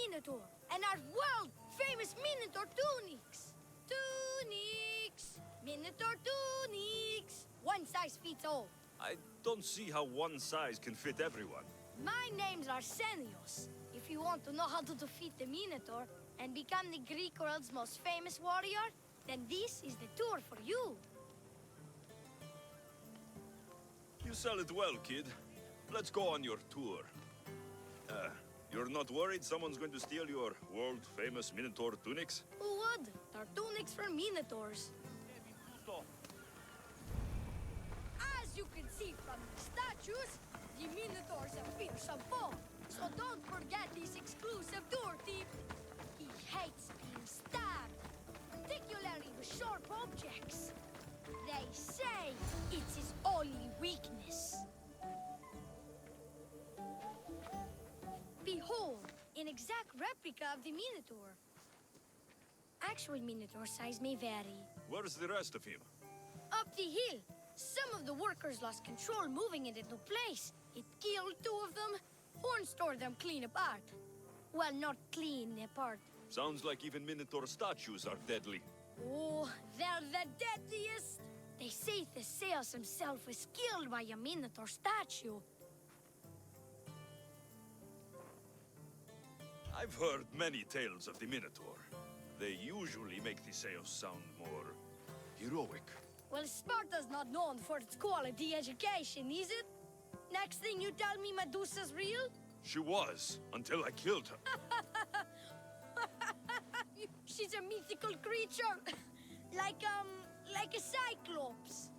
Minotaur and our world-famous Minotaur tunics. Tunics! Minotaur tunics! One size fits all. I don't see how one size can fit everyone. My name's Arsenios. If you want to know how to defeat the Minotaur and become the Greek world's most famous warrior, then this is the tour for you. You sell it well, kid. Let's go on your tour. You're not worried someone's going to steal your world-famous Minotaur tunics? Who would? They're tunics for Minotaurs. As you can see from the statues, the Minotaur's a fearsome foe. So don't forget this exclusive tour tip. He hates being stabbed, particularly with sharp objects. They say it's his only weakness. Behold, an exact replica of the Minotaur. Actual Minotaur size may vary. Where's the rest of him? Up the hill. Some of the workers lost control moving it into place. It killed 2 of them. Horns tore them clean apart. Well, not clean apart. Sounds like even Minotaur statues are deadly. Oh, they're the deadliest. They say Theseus himself was killed by a Minotaur statue. I've heard many tales of the Minotaur. They usually make Theseus sound more heroic. Well, Sparta's not known for its quality education, is it? Next thing you tell me Medusa's real? She was, until I killed her. She's a mythical creature. like a cyclops.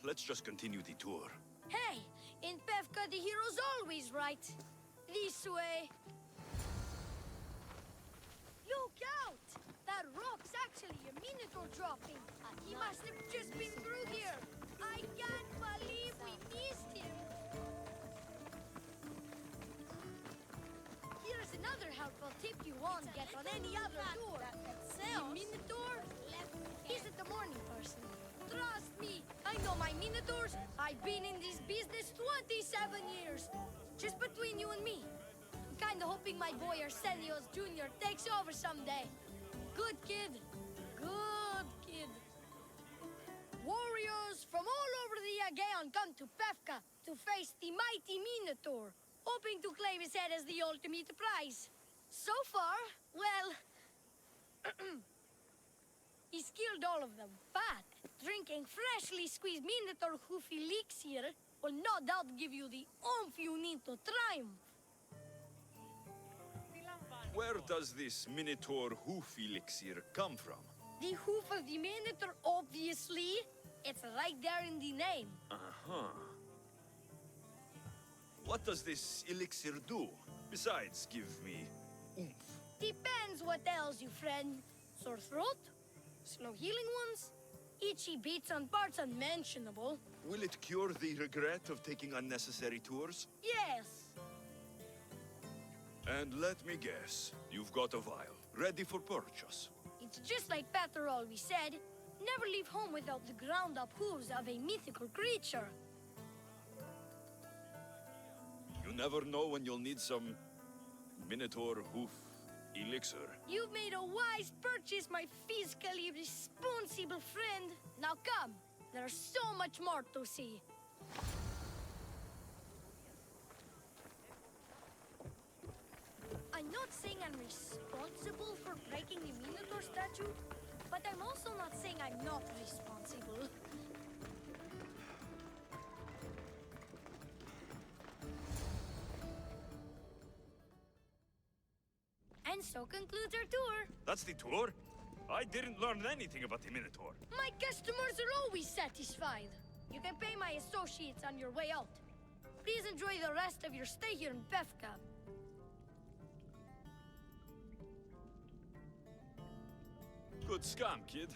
Let's just continue the tour. Hey, in Pevka the hero's always right. This way. Look out! That rock's actually a Minotaur dropping. He must have just been through here. I can't believe we missed him. Here's another helpful tip you won't get on any other tour. The Minotaur isn't the morning person. Trust me, I know my Minotaurs. I've been in this business 27 years. Just between you and me. I'm kinda hoping my boy Arsenios Jr. takes over someday. Good kid. Good kid. Warriors from all over the Aegean come to Pevka to face the mighty Minotaur, hoping to claim his head as the ultimate prize. So far, well, he's killed all of them. But drinking freshly squeezed Minotaur hoof elixir will no doubt give you the oomph you need to triumph. Where does this Minotaur hoof elixir come from? The hoof of the Minotaur, obviously. It's right there in the name. Uh-huh. What does this elixir do? Besides, give me oomph. Depends what ails you, friend. Sore throat? Slow healing ones? Itchy bits on parts unmentionable? Will it cure the regret of taking unnecessary tours? Yes. And let me guess, you've got a vial, ready for purchase. It's just like Peter always said. Never leave home without the ground-up hooves of a mythical creature. You never know when you'll need some Minotaur hoof elixir. You've made a wise purchase, my fiscally responsible friend. Now come, there's so much more to see. I'm not saying I'm responsible for breaking the Minotaur statue, but I'm also not saying I'm not responsible. And so concludes our tour. That's the tour? I didn't learn anything about the Minotaur. My customers are always satisfied. You can pay my associates on your way out. Please enjoy the rest of your stay here in Pevka. Good scam, kid.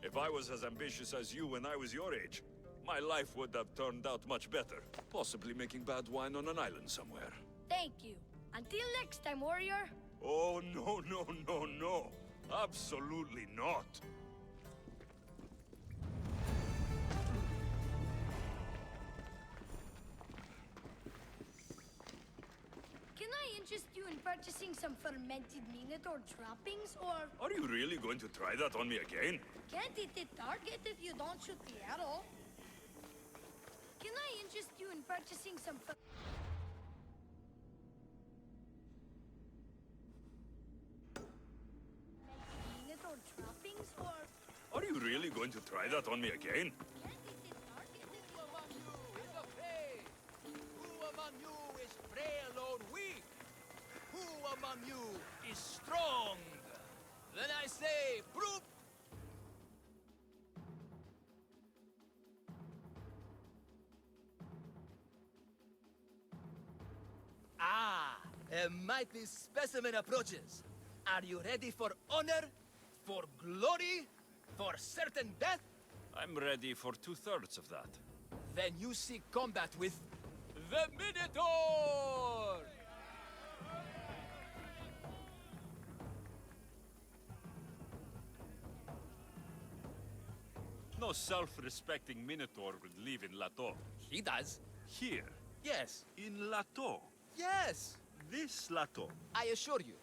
If I was as ambitious as you when I was your age, my life would have turned out much better. Possibly making bad wine on an island somewhere. Thank you. Until next time, warrior. Oh, no, no, no, no. Absolutely not. Can I interest you in purchasing some fermented minotaur trappings, or Are you really going to try that on me again? can't hit the target if you don't shoot the arrow? Can I interest you in purchasing some minotaur trappings, or Are you really going to try that on me again? can't hit the target if you Among you is afraid? Who among you is frail or weak? Who among you is strong? Then I say, prove. A mighty specimen approaches. Are you ready for honor? For glory? For certain death? I'm ready for 2/3 of that. Then you seek combat with the Minotaur! No self-respecting Minotaur would live in Lato. He does. Here, Yes. in Lato. Yes! This Lato. I assure you,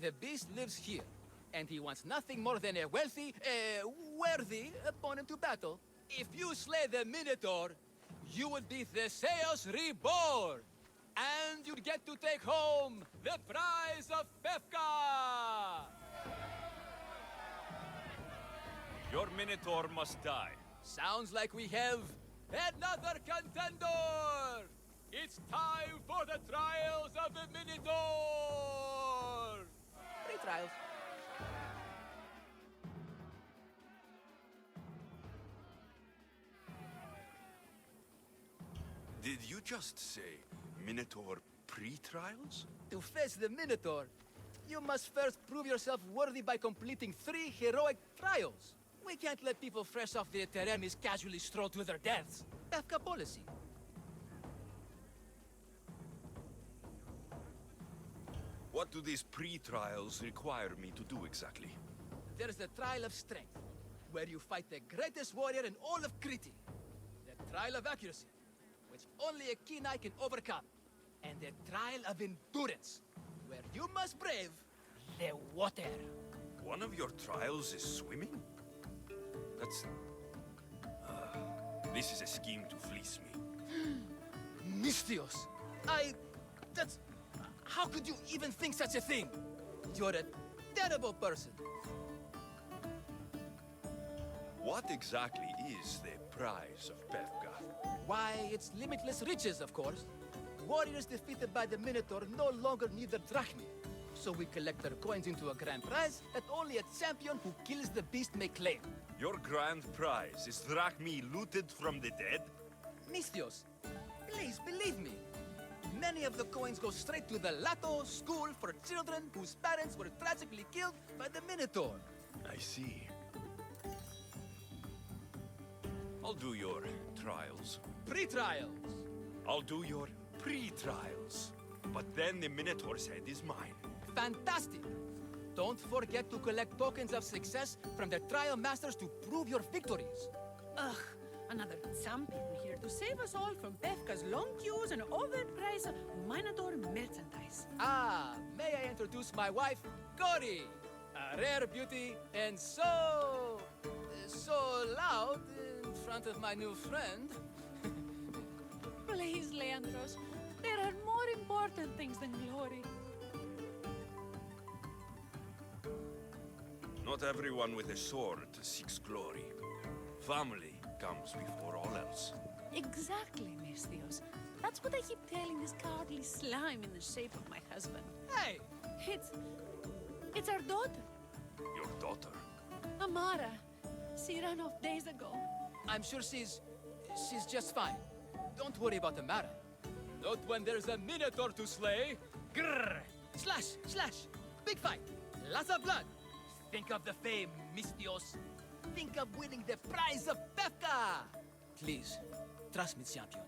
the beast lives here, and he wants nothing more than a wealthy, worthy opponent to battle. If you slay the Minotaur, you would be Theseus reborn, and you'd get to take home the prize of Pefka! Your Minotaur must die. Sounds like we have another contender! It's time for the trials of the Minotaur! 3 trials. Did you just say Minotaur pre-trials? To face the Minotaur, you must first prove yourself worthy by completing 3 heroic trials. We can't let people fresh off the Teremis casually stroll to their deaths. Pefka policy. What do these pre-trials require me to do exactly? There's the Trial of Strength, where you fight the greatest warrior in all of Crete. The Trial of Accuracy, which only a keen eye can overcome. And the Trial of Endurance, where you must brave the water. One of your trials is swimming? That's... this is a scheme to fleece me. Mystios! That's... How could you even think such a thing? You're a terrible person. What exactly is the prize of Pefka? Why, it's limitless riches, of course. Warriors defeated by the Minotaur no longer need their drachmi. So we collect their coins into a grand prize that only a champion who kills the beast may claim. Your grand prize is drachmi looted from the dead? Mystios, please believe me. Many of the coins go straight to the Lato School for children whose parents were tragically killed by the Minotaur. I see. I'll do your trials. Pre-trials. I'll do your pre-trials. But then the Minotaur's head is mine. Fantastic! Don't forget to collect tokens of success from the trial masters to prove your victories. Ugh, another champion here to save us all from Pefka's long queues and overpriced Minotaur merchandise. Ah, may I introduce my wife, Cory? A rare beauty and so loud in front of my new friend. Please, Leandros, there are more important things than glory. Not everyone with a sword seeks glory. Family comes before all else. Exactly, Mystios. That's what I keep telling this cowardly slime in the shape of my husband. Hey! It's our daughter, Your daughter. Amara. She ran off days ago. I'm sure she's just fine. Don't worry about Amara. Not when there's a Minotaur to slay. Grrr! Slash! Slash! Big fight! Lots of blood! Think of the fame, Mystios. Think of winning the prize of Pefka! Please, trust me, champion.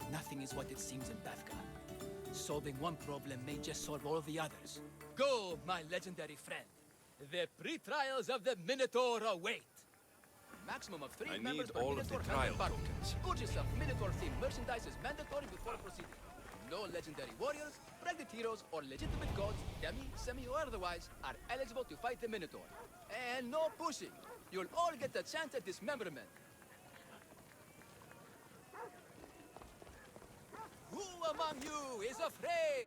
Nothing is what it seems in Pefka. Solving one problem may just solve all the others. Go, my legendary friend. The pre-trials of the Minotaur await. Maximum of 3 I members need per all of the Minotaur trial member party. tokens. Purchase of Minotaur-themed merchandise is mandatory before proceeding. No legendary warriors, pregnant heroes, or legitimate gods, demi, semi, or otherwise, are eligible to fight the Minotaur. And no pushing. You'll all get a chance at dismemberment. Who among you is afraid?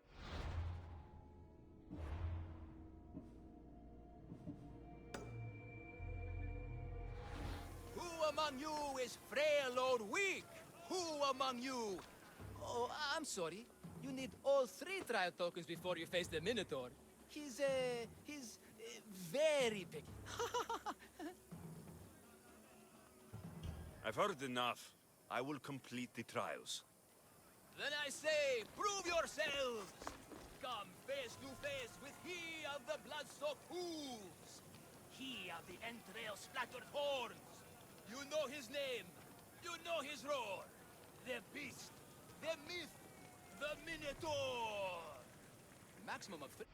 Who among you is frail or weak? Who among you? Oh, I'm sorry. You need all 3 trial tokens before you face the Minotaur. He's very picky. I've heard enough. I will complete the trials. Then I say, prove yourselves! Come face to face with he of the blood-soaked hooves! He of the entrail-splattered horns! You know his name! You know his roar! The beast! The myth! The Minotaur! Maximum of 3...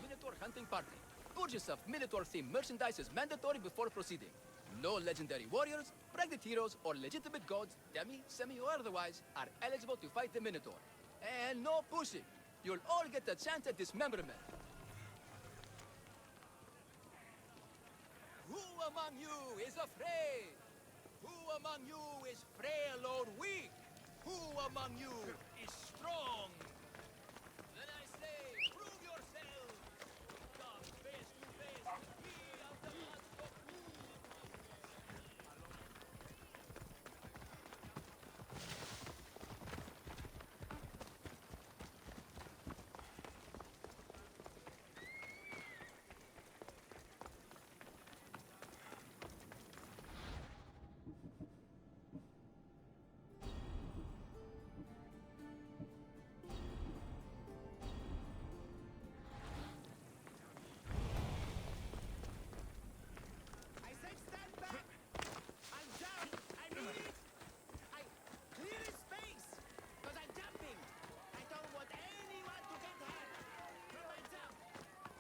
Minotaur hunting party. Purge yourself Minotaur-themed merchandise is mandatory before proceeding. No legendary warriors, pregnant heroes, or legitimate gods, demi, semi, or otherwise, are eligible to fight the Minotaur. And no pushing. You'll all get a chance at dismemberment. Who among you is afraid? Who among you is frail or weak? Who among you is strong? Then I say, prove yourselves! Come face to face with he of the blood-soaked hooves! I said stand back! I'm down! I mean it! I clear his space! Because I'm jumping! I don't want anyone to get hurt from my jump!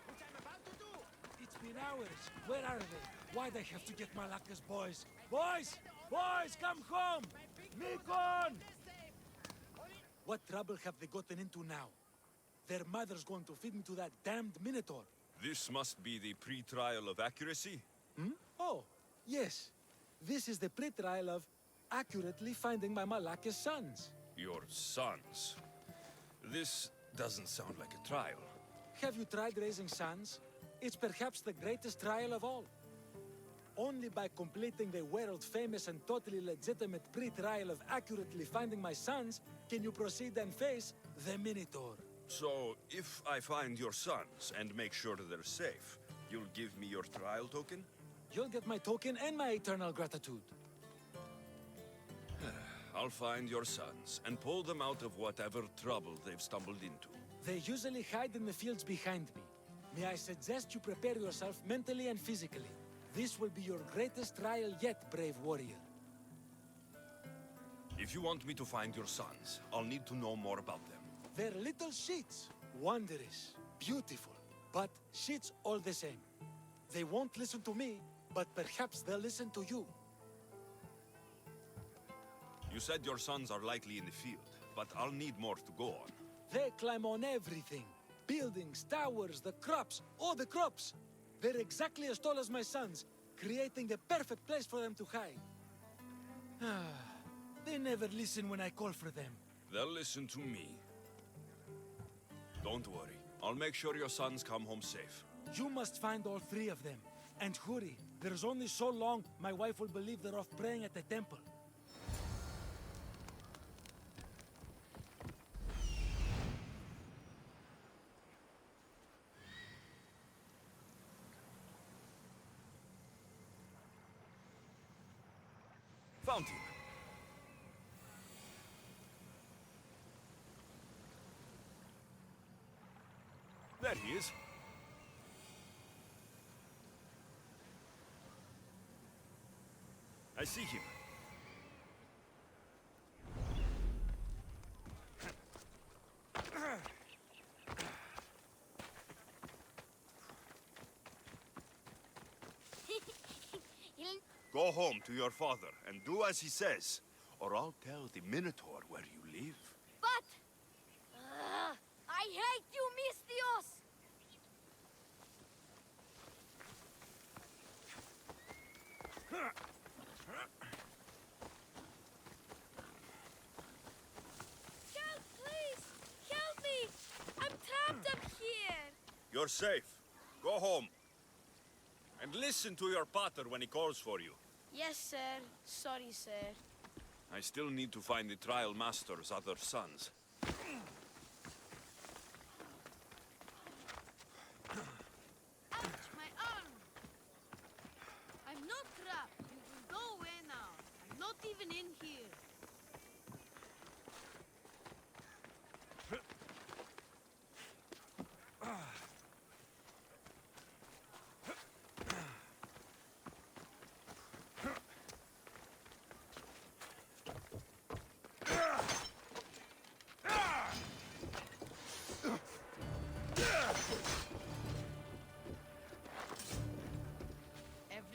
Which I'm about to do! It's been hours. Where are they? Why'd I have to get Malaka's boys? Boys! Boys, come home! Nikon! What trouble have they gotten into now? Their mother's going to feed me to that damned Minotaur. This must be the pre-trial of accuracy. Oh, yes. This is the pre-trial of accurately finding my Malaka's sons. Your sons. This doesn't sound like a trial. Have you tried raising sons? It's perhaps the greatest trial of all. Only by completing the world-famous and totally legitimate pre-trial of accurately finding my sons can you proceed and face the Minotaur. So, if I find your sons and make sure they're safe, you'll give me your trial token? You'll get my token and my eternal gratitude. I'll find your sons and pull them out of whatever trouble they've stumbled into. They usually hide in the fields behind me. May I suggest you prepare yourself mentally and physically. This will be your greatest trial yet, brave warrior. If you want me to find your sons, I'll need to know more about them. They're little shits. Wondrous, beautiful, but shits all the same. They won't listen to me, but perhaps they'll listen to you. You said your sons are likely in the field, but I'll need more to go on. They climb on everything. Buildings, towers, the crops, all the crops. They're exactly as tall as my sons, creating the perfect place for them to hide. They never listen when I call for them. They'll listen to me. Don't worry. I'll make sure your sons come home safe. You must find all 3 of them. And hurry. There's only so long my wife will believe they're off praying at the temple. Found him. There he is. I see him. Go home to your father and do as he says, or I'll tell the Minotaur where you live. But... I hate you, Mistios! Help, please! Help me! I'm trapped up here! You're safe. Go home. And listen to your pater when he calls for you. Yes, sir. Sorry, sir. I still need to find the trial master's other sons. Ouch, my arm! I'm not trapped. You can go away now. I'm not even in here.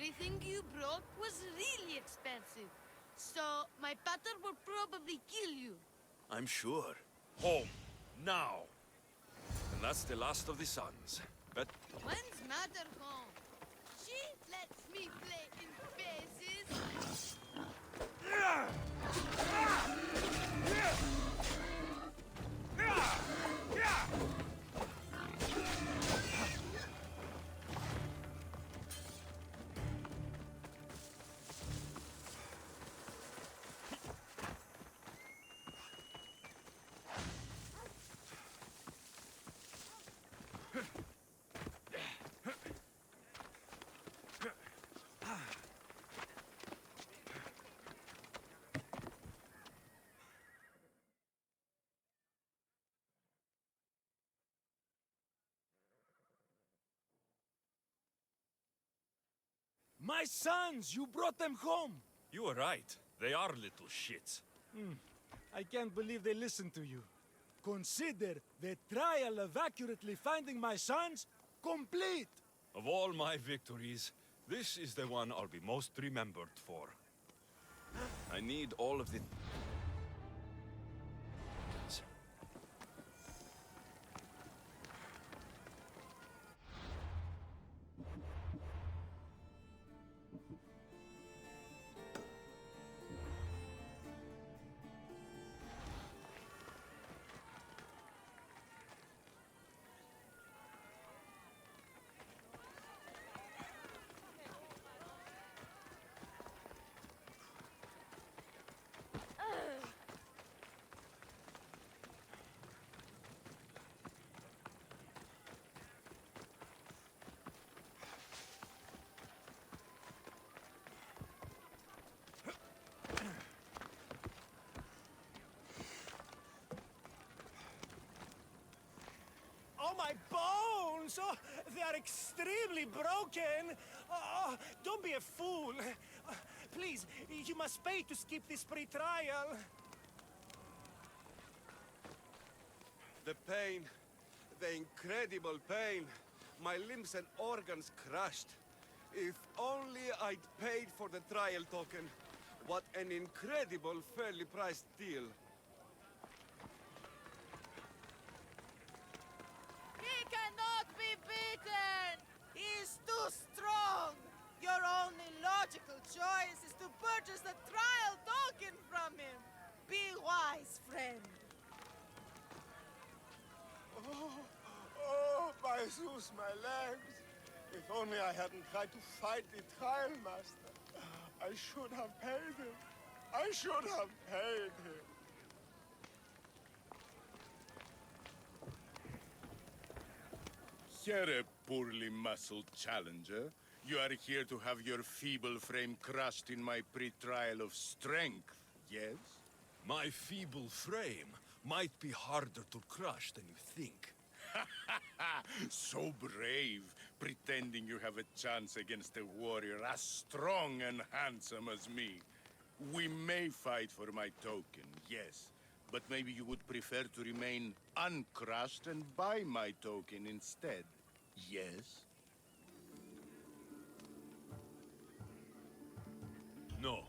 Everything you brought was really expensive. So, my pater will probably kill you. I'm sure. Home. Now. And that's the last of the sons. But When's Mother home? She lets me play in phases. My sons! You brought them home! you were right. They are little shits. I can't believe they listened to you. Consider the trial of accurately finding my sons complete! Of all my victories, this is the one I'll be most remembered for. I need all of the... Oh, my bones! Oh, they are extremely broken. Oh, don't be a fool. Please, you must pay to skip this pre-trial. The pain. The incredible pain. My limbs and organs crushed. If only I'd paid for the trial token. What an incredible, fairly priced deal. He cannot be beaten! He's too strong! Your only logical choice is to purchase the trial token from him. Be wise, friend. Oh, my Zeus, my legs. If only I hadn't tried to fight the trial master. I should have paid him. I should have paid him. Here, poorly muscled challenger. You are here to have your feeble frame crushed in my pre-trial of strength, yes? My feeble frame might be harder to crush than you think. So brave, pretending you have a chance against a warrior as strong and handsome as me. We may fight for my token, yes, but maybe you would prefer to remain uncrushed and buy my token instead, yes? No.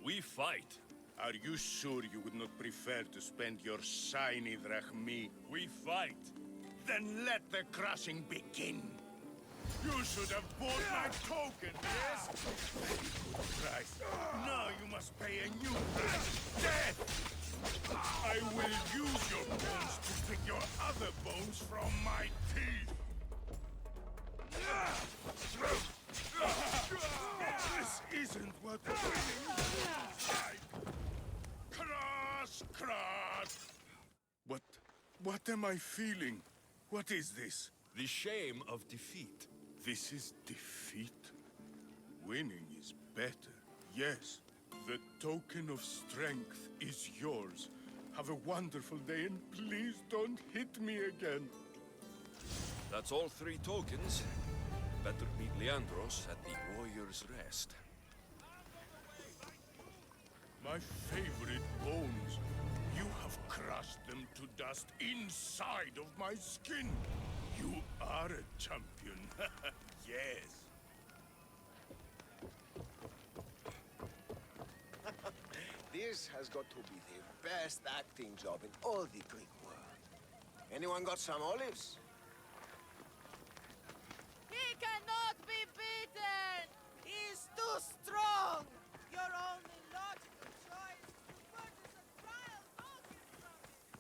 We fight. Are you sure you would not prefer to spend your shiny drachmi? We fight. Then let the crushing begin. You should have bought my token, yes? Christ. Now you must pay a new price. Death! I will use your bones to pick your other bones from my teeth. This isn't what the feeling feels like. Crush, crush. What am I feeling? What is this? The shame of defeat. This is defeat? Winning is better, yes. The token of strength is yours. Have a wonderful day and please don't hit me again. That's all 3 tokens. Better meet Leandros at the Warrior's Rest. My favorite bones. You have crushed them to dust inside of my skin. You are a champion. Yes. This has got to be the best acting job in all the Greek world. Anyone got some olives? He cannot be beaten! He's too strong! Your only logical choice is to purchase a trial token from him.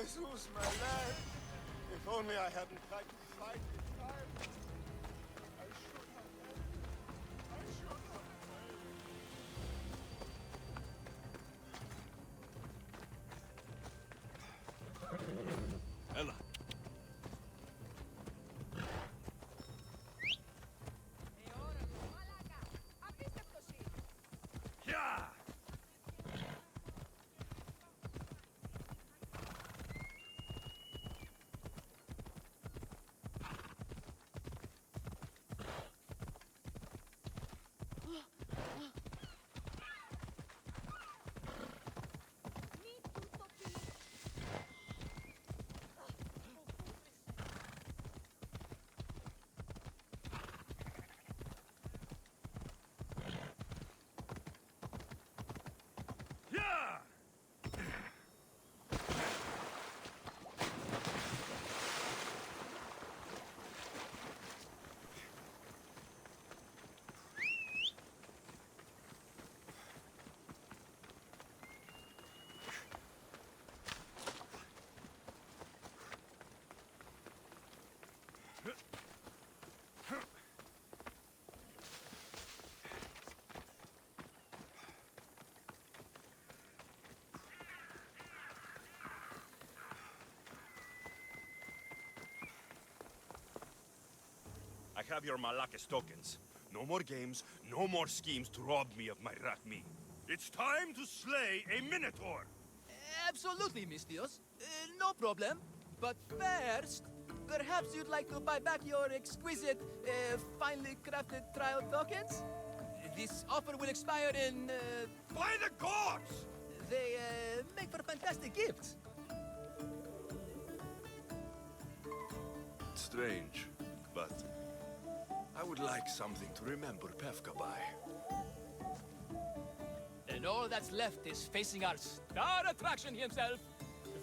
Zeus, my lad. If only I hadn't tried to fight this time. I should have led. I should have led. Ella. Yeah! Yeah! I have your Malakis tokens. No more games, no more schemes to rob me of my Rakmi. It's time to slay a Minotaur! Absolutely, Mistios. No problem. But first, perhaps you'd like to buy back your exquisite, finely crafted trial tokens? This offer will expire in, By the gods! They make for fantastic gifts. Strange, but I would like something to remember Pevka by. And all that's left is facing our star attraction himself,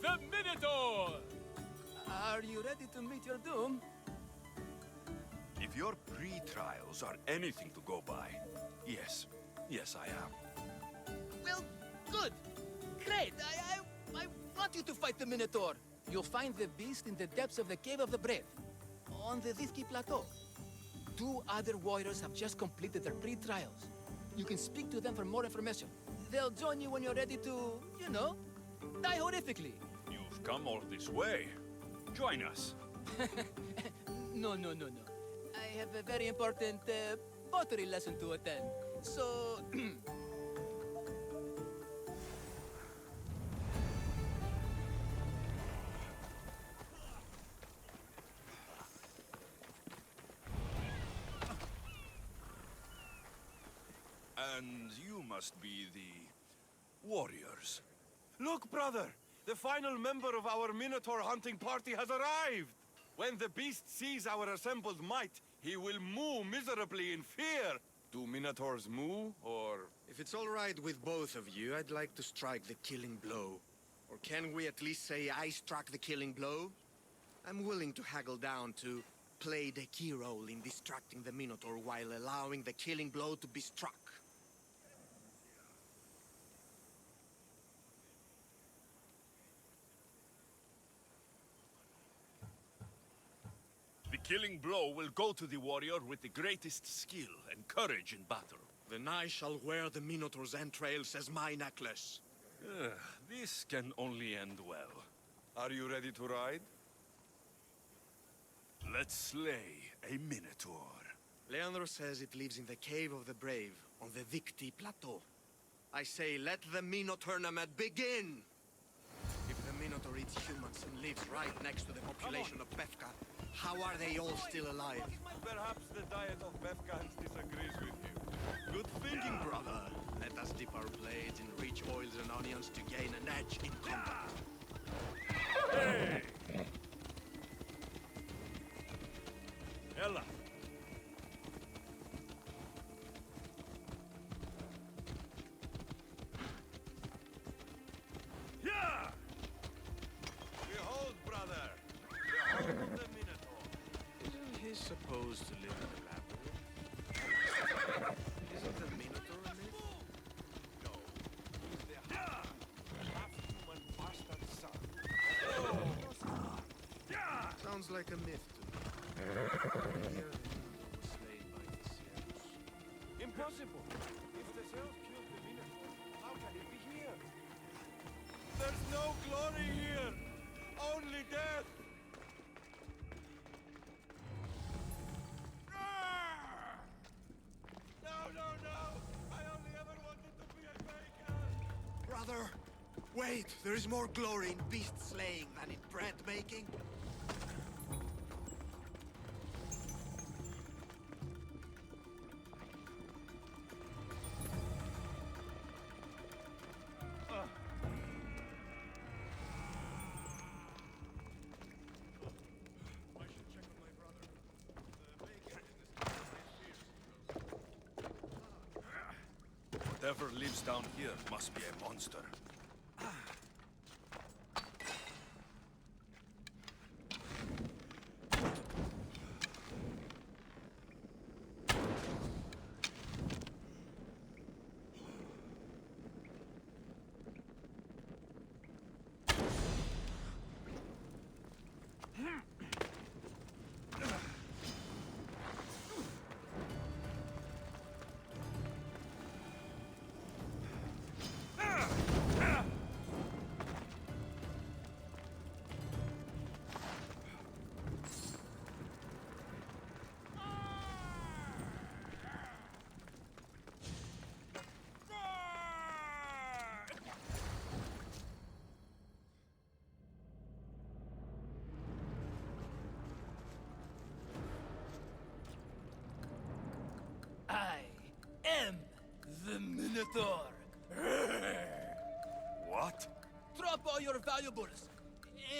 the Minotaur! Are you ready to meet your doom? If your pre-trials are anything to go by, yes. Yes, I am. Well, good. Great. I want you to fight the Minotaur. You'll find the beast in the depths of the Cave of the Brave, on the Vithki Plateau. 2 other warriors have just completed their pre-trials. You can speak to them for more information. They'll join you when you're ready to, you know, die horrifically. You've come all this way. Join us. No. I have a very important pottery lesson to attend. So... And you must be the warriors. Look, brother! The final member of our Minotaur hunting party has arrived! When the beast sees our assembled might, he will moo miserably in fear. Do Minotaurs moo, or... If it's all right with both of you, I'd like to strike the killing blow. Or can we at least say I struck the killing blow? I'm willing to haggle down to play the key role in distracting the Minotaur while allowing the killing blow to be struck. The killing blow will go to the warrior with the greatest skill and courage in battle. Then I shall wear the Minotaur's entrails as my necklace. This can only end well. Are you ready to ride? Let's slay a Minotaur. Leandro says it lives in the Cave of the Brave, on the Vithki Plateau. I say, let the Minotaur tournament begin! If the Minotaur eats humans and lives right next to the population of Pevka, how are they all still alive? Perhaps the diet of Befkans disagrees with you. Good thinking, brother. Let us dip our blades in rich oils and onions to gain an edge in combat. Hey! Ella! Yeah! Behold, brother! The home of the Minotaur. Isn't he supposed to live in the labyrinth? Isn't the Minotaur a myth? No. He's the half-human bastard son. Sounds like a myth to me. Here the Minotaur was slain by the Zeus. Impossible! If the Zeus killed the Minotaur, how can it be here? There's no glory here! Only death! No! I only ever wanted to be a baker! Brother, wait! There is more glory in beast slaying than in bread making. Whatever lives down here must be a monster. I am the Minotaur. What? Drop all your valuables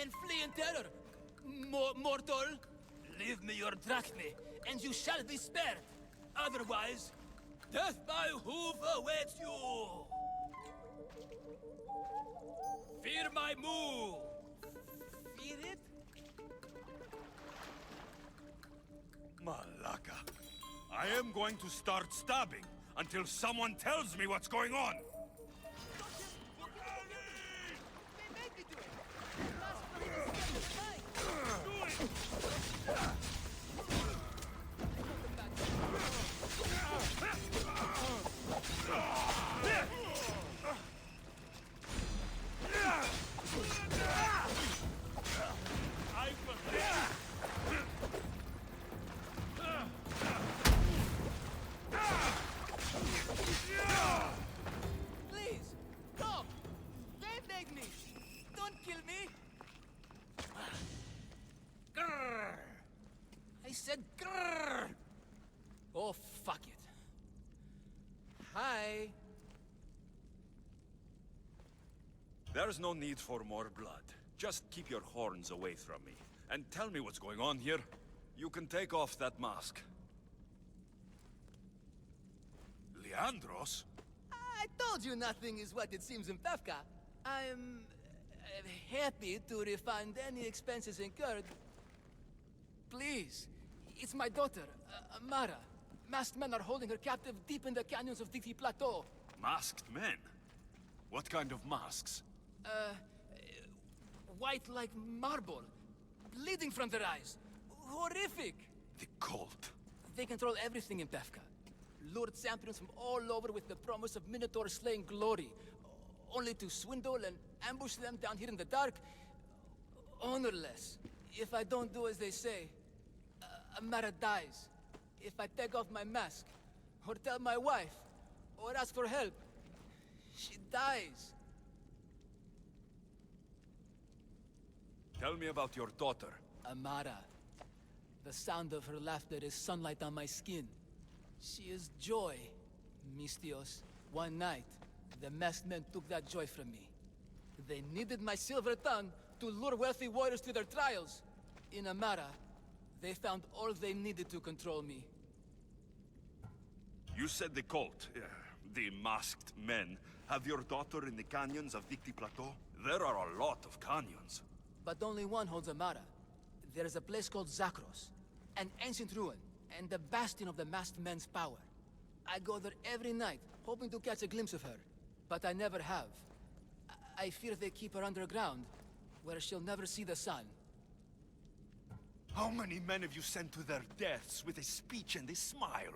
and flee in terror. Mortal, leave me your drachme, and you shall be spared. Otherwise, death by hoof awaits you. Fear my move. Fear it? Malaka. I am going to start stabbing until someone tells me what's going on. They made me do it. Please, stop! They begged me. Don't kill me. Grrr. I said grrr. Oh, fuck it. Hi. There's no need for more blood. Just keep your horns away from me. And tell me what's going on here. You can take off that mask. Leandros? I told you nothing is what it seems in Pevka. I'm happy to refund any expenses incurred. Please, it's my daughter, Amara. Masked men are holding her captive deep in the canyons of Dikti Plateau. Masked men? What kind of masks? White like marble, bleeding from their eyes. Horrific! The cult. They control everything in Pevka. Lured champions from all over with the promise of Minotaur slaying glory, only to swindle and ambush them down here in the dark. Honorless. If I don't do as they say, Amara dies. If I take off my mask, or tell my wife, or ask for help, she dies. Tell me about your daughter. Amara. The sound of her laughter is sunlight on my skin. She is joy, Mistios. One night, the masked men took that joy from me. They needed my silver tongue to lure wealthy warriors to their trials. In Amara, they found all they needed to control me. You said the cult, the masked men, have your daughter in the canyons of Dikti Plateau? There are a lot of canyons. But only one holds Amara. There is a place called Zakros, an ancient ruin, and the bastion of the masked men's power. I go there every night, hoping to catch a glimpse of her, but I never have. I fear they keep her underground, where she'll never see the sun. How many men have you sent to their deaths with a speech and a smile?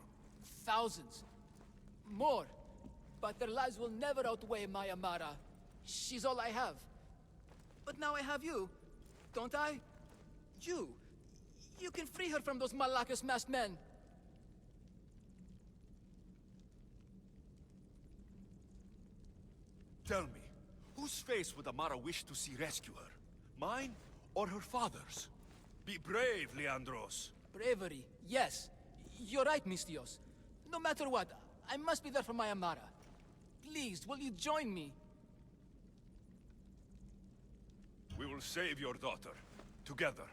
Thousands. More. But their lives will never outweigh my Amara. She's all I have. But now I have you, don't I? You. You can free her from those Malakas masked men. Tell me, whose face would Amara wish to see rescue her? Mine or her father's? Be brave, Leandros. Bravery, yes. You're right, Mistios. No matter what, I must be there for my Amara. Please, will you join me? We will save your daughter. Together.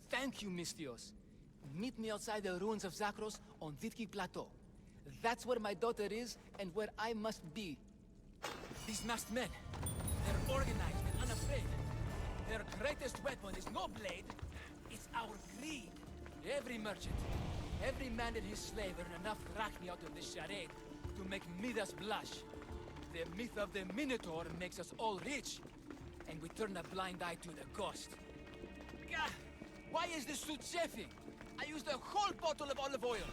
Thank you, Mistios. Meet me outside the ruins of Zakros on Vitki Plateau. That's where my daughter is, and where I must be. These masked men, they're organized and unafraid. Their greatest weapon is no blade, it's our greed. Every merchant, every man and his slave earn enough drachmi out of this charade to make Midas blush. The myth of the Minotaur makes us all rich, and we turn a blind eye to the cost. Gah! Why is this suit chafing? I used a whole bottle of olive oil.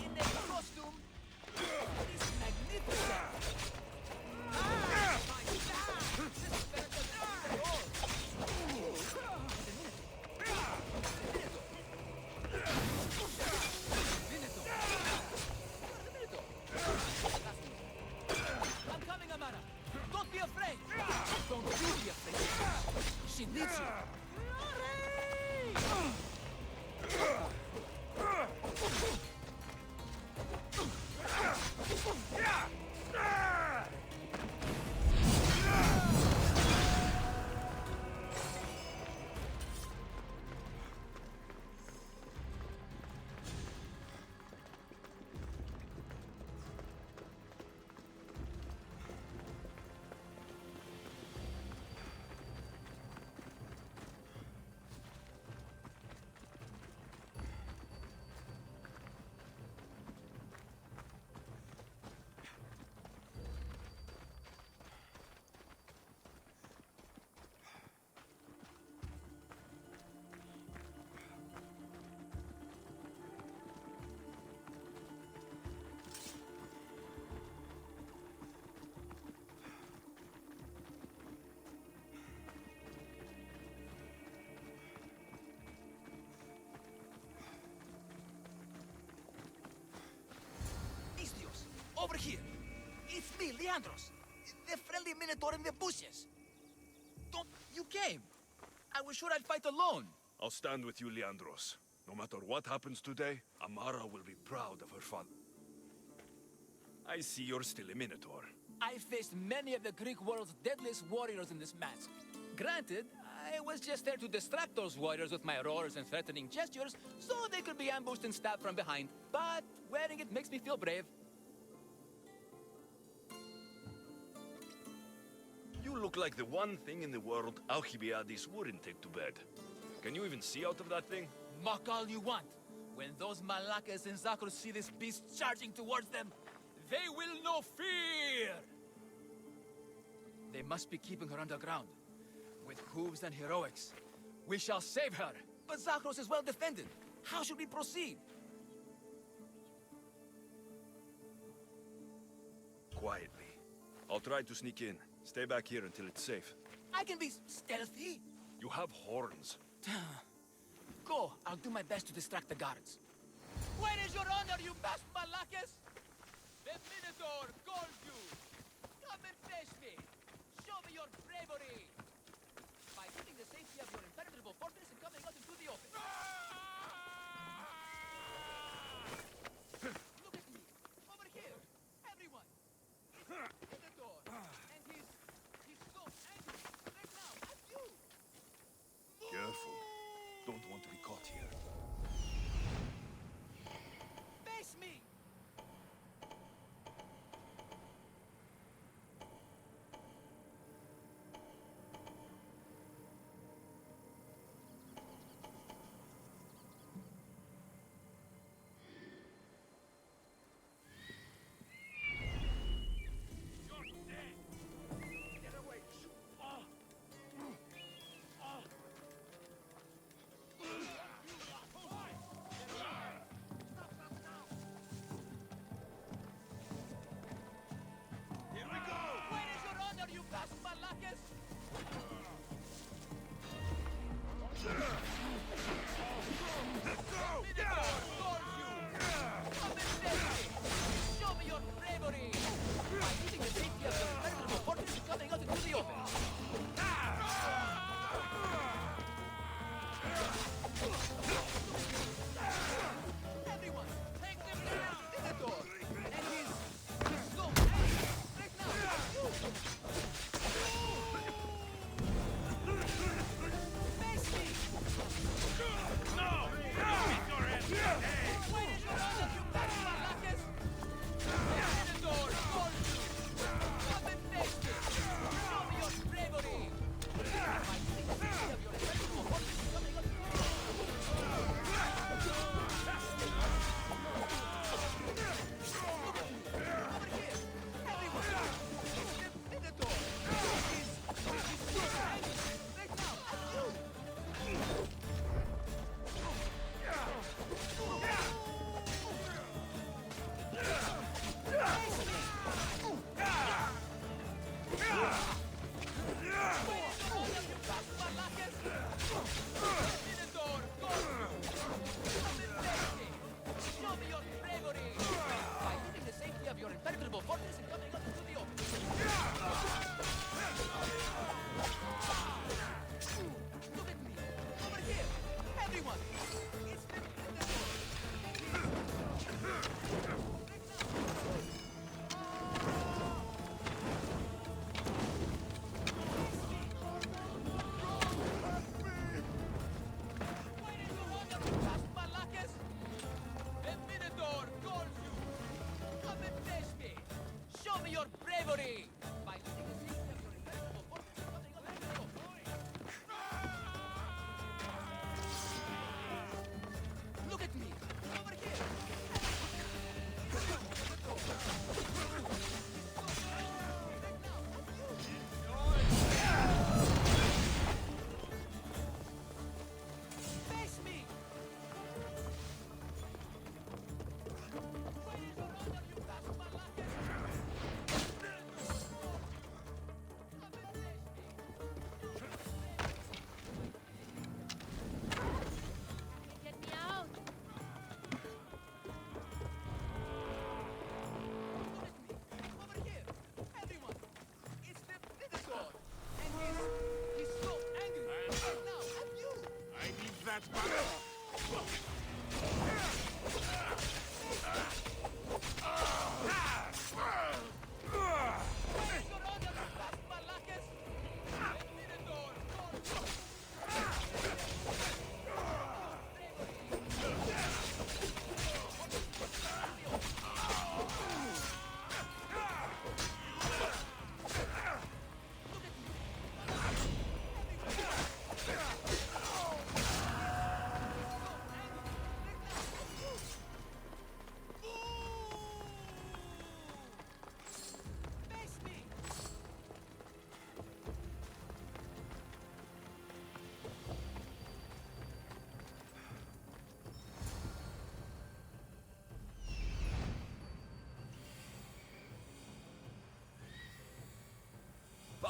In the costume, it is magnificent. This is better than all. I'm coming, Amara. Don't be afraid. Don't you be afraid. She needs you. over here. It's me, Leandros. The friendly minotaur in the bushes. Don't... You came. I was sure I'd fight alone. I'll stand with you, Leandros. No matter what happens today, Amara will be proud of her father. I see you're still a minotaur. I faced many of the Greek world's deadliest warriors in this match. Granted, I was just there to distract those warriors with my roars and threatening gestures, so they could be ambushed and stabbed from behind. But wearing it makes me feel brave. You look like the one thing in the world Alcibiades wouldn't take to bed. Can you even see out of that thing? Mock all you want. When those Malakas and Zakros see this beast charging towards them, they will know fear! They must be keeping her underground. With hooves and heroics. We shall save her. But Zakros is well defended. How should we proceed? Quietly. I'll try to sneak in. Stay back here until it's safe. I can be stealthy. You have horns. Go. I'll do my best to distract the guards. Where is your honor, you masked Malakas? The Minotaur calls you! Come and face me! Show me your bravery! By leaving the safety of your impenetrable fortress and coming out into the open. Look at me! Over here! Everyone! It's the Minotaur! And he's so angry right now at you! Careful. Don't want to be caught here. Face me!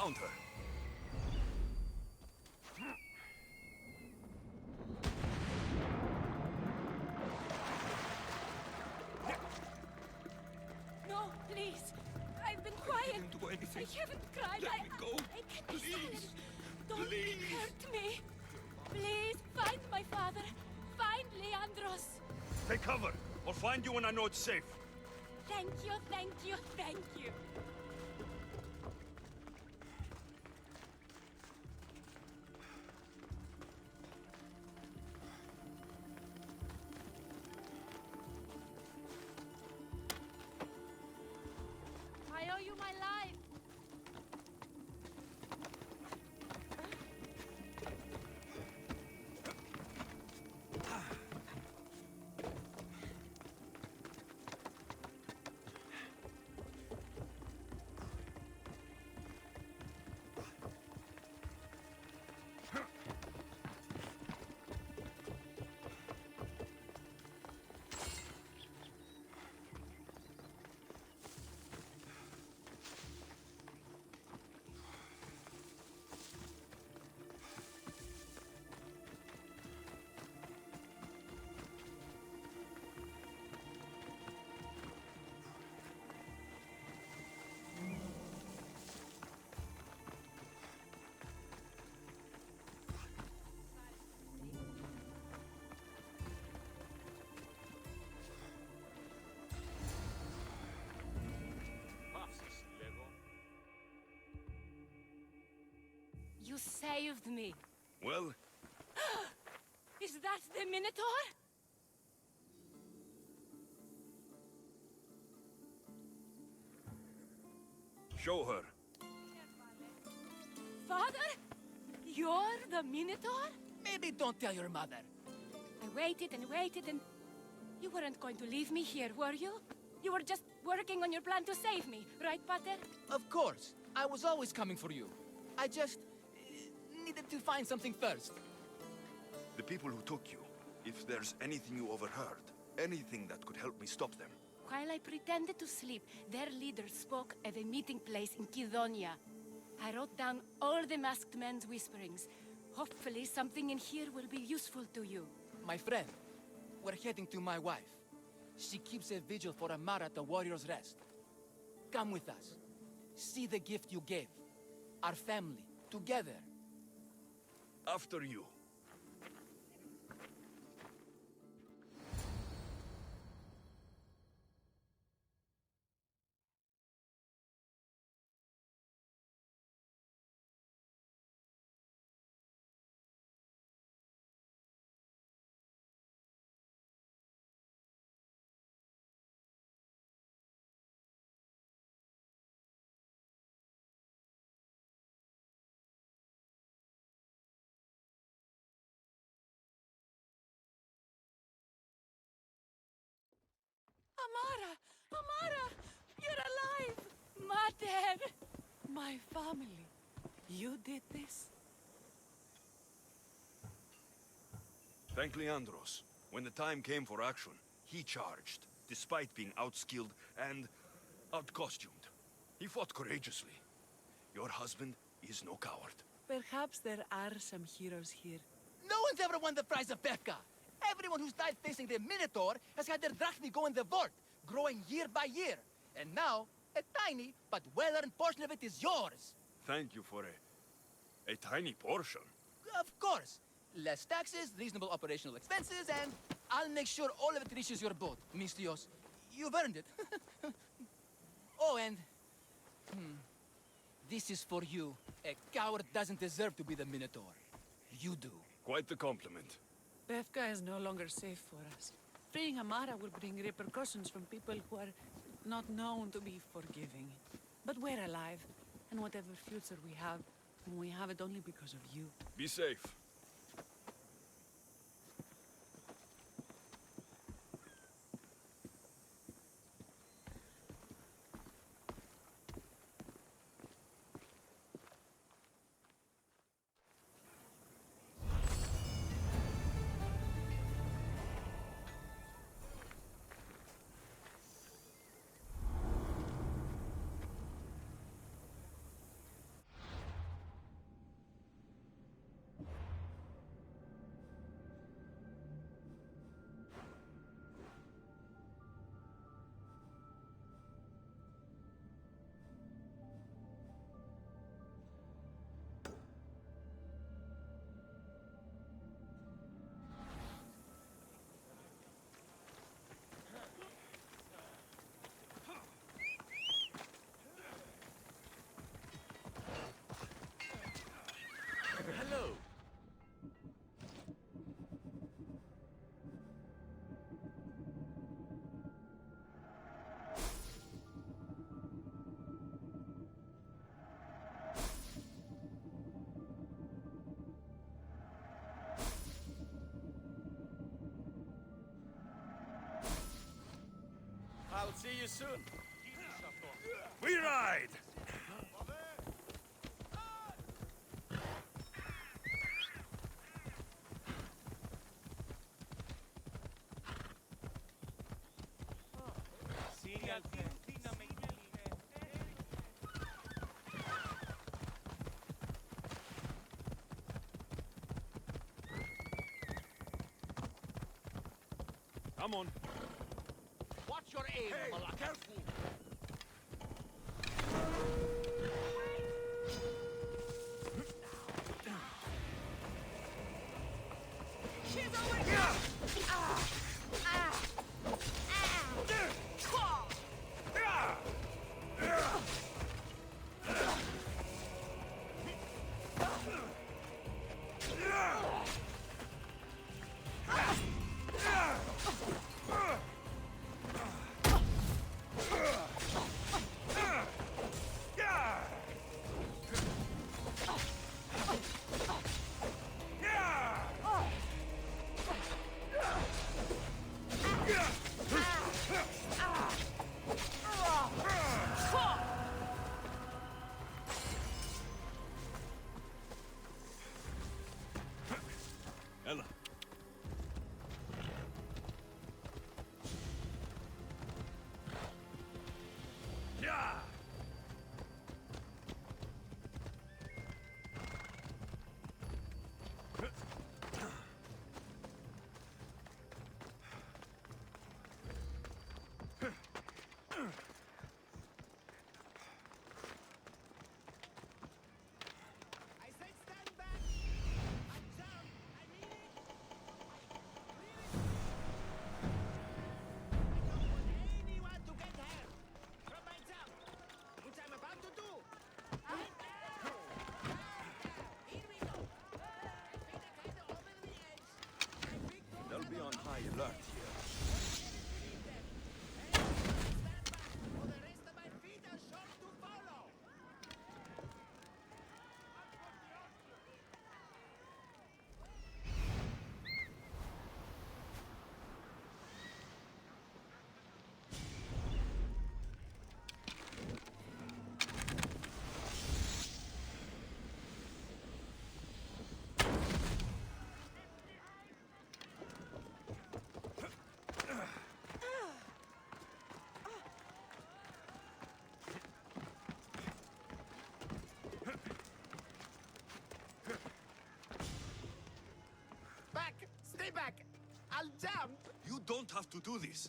found her. No, please. I've been quiet. I didn't do anything. I haven't cried. Let me go. I can't be Please. silent. Don't Please. hurt me. Please, find my father. Find Leandros. Take cover. I'll find you when I know it's safe. Thank you, thank you, thank you. I owe you my life. You saved me. Well, Is that the Minotaur? show her. Father? You're the Minotaur? Maybe don't tell your mother. I waited and waited and... You weren't going to leave me here, were you? You were just working on your plan to save me, right, Pater? Of course. I was always coming for you. I just... needed to find something first. The people who took you, if there's anything you overheard, anything that could help me stop them. While I pretended to sleep, their leader spoke of a meeting place in Kidonia. I wrote down all the masked men's whisperings. Hopefully something in here will be useful to you. My friend, we're heading to my wife. She keeps a vigil for Amara at the Warrior's Rest. Come with us. See the gift you gave. Our family, together. After you. Amara! Amara! You're alive! Mater! My family. You did this? Thank Leandros. When the time came for action, he charged, despite being outskilled and outcostumed. He fought courageously. Your husband is no coward. Perhaps there are some heroes here. No one's ever won the prize of Befka. Everyone who's died facing the Minotaur has had their drachmi go in the vault, growing year by year. And now, a tiny but well-earned portion of it is yours. Thank you for a tiny portion. Of course. Less taxes, reasonable operational expenses, and I'll make sure all of it reaches your boat, Mistios. You've earned it. Oh, and... This is for you. A coward doesn't deserve to be the Minotaur. You do. Quite the compliment. Befka is no longer safe for us. Freeing Amara will bring repercussions from people who are not known to be forgiving. But we're alive, and whatever future we have it only because of you. Be safe. I'll see you soon. We ride! Come on. Watch your aim, Malaka. Careful! She's over here! Ah! Ah! Ella. Yeah! I said stand back. I'm down. I mean it. I don't want anyone to get hurt from my jump, which I'm about to do. Here we go. My feet are kind of over the edge. My big toes They'll be on high alert here. stand back, or the rest of my feet are sure to follow. Back! Stay back! I'll jump! You don't have to do this.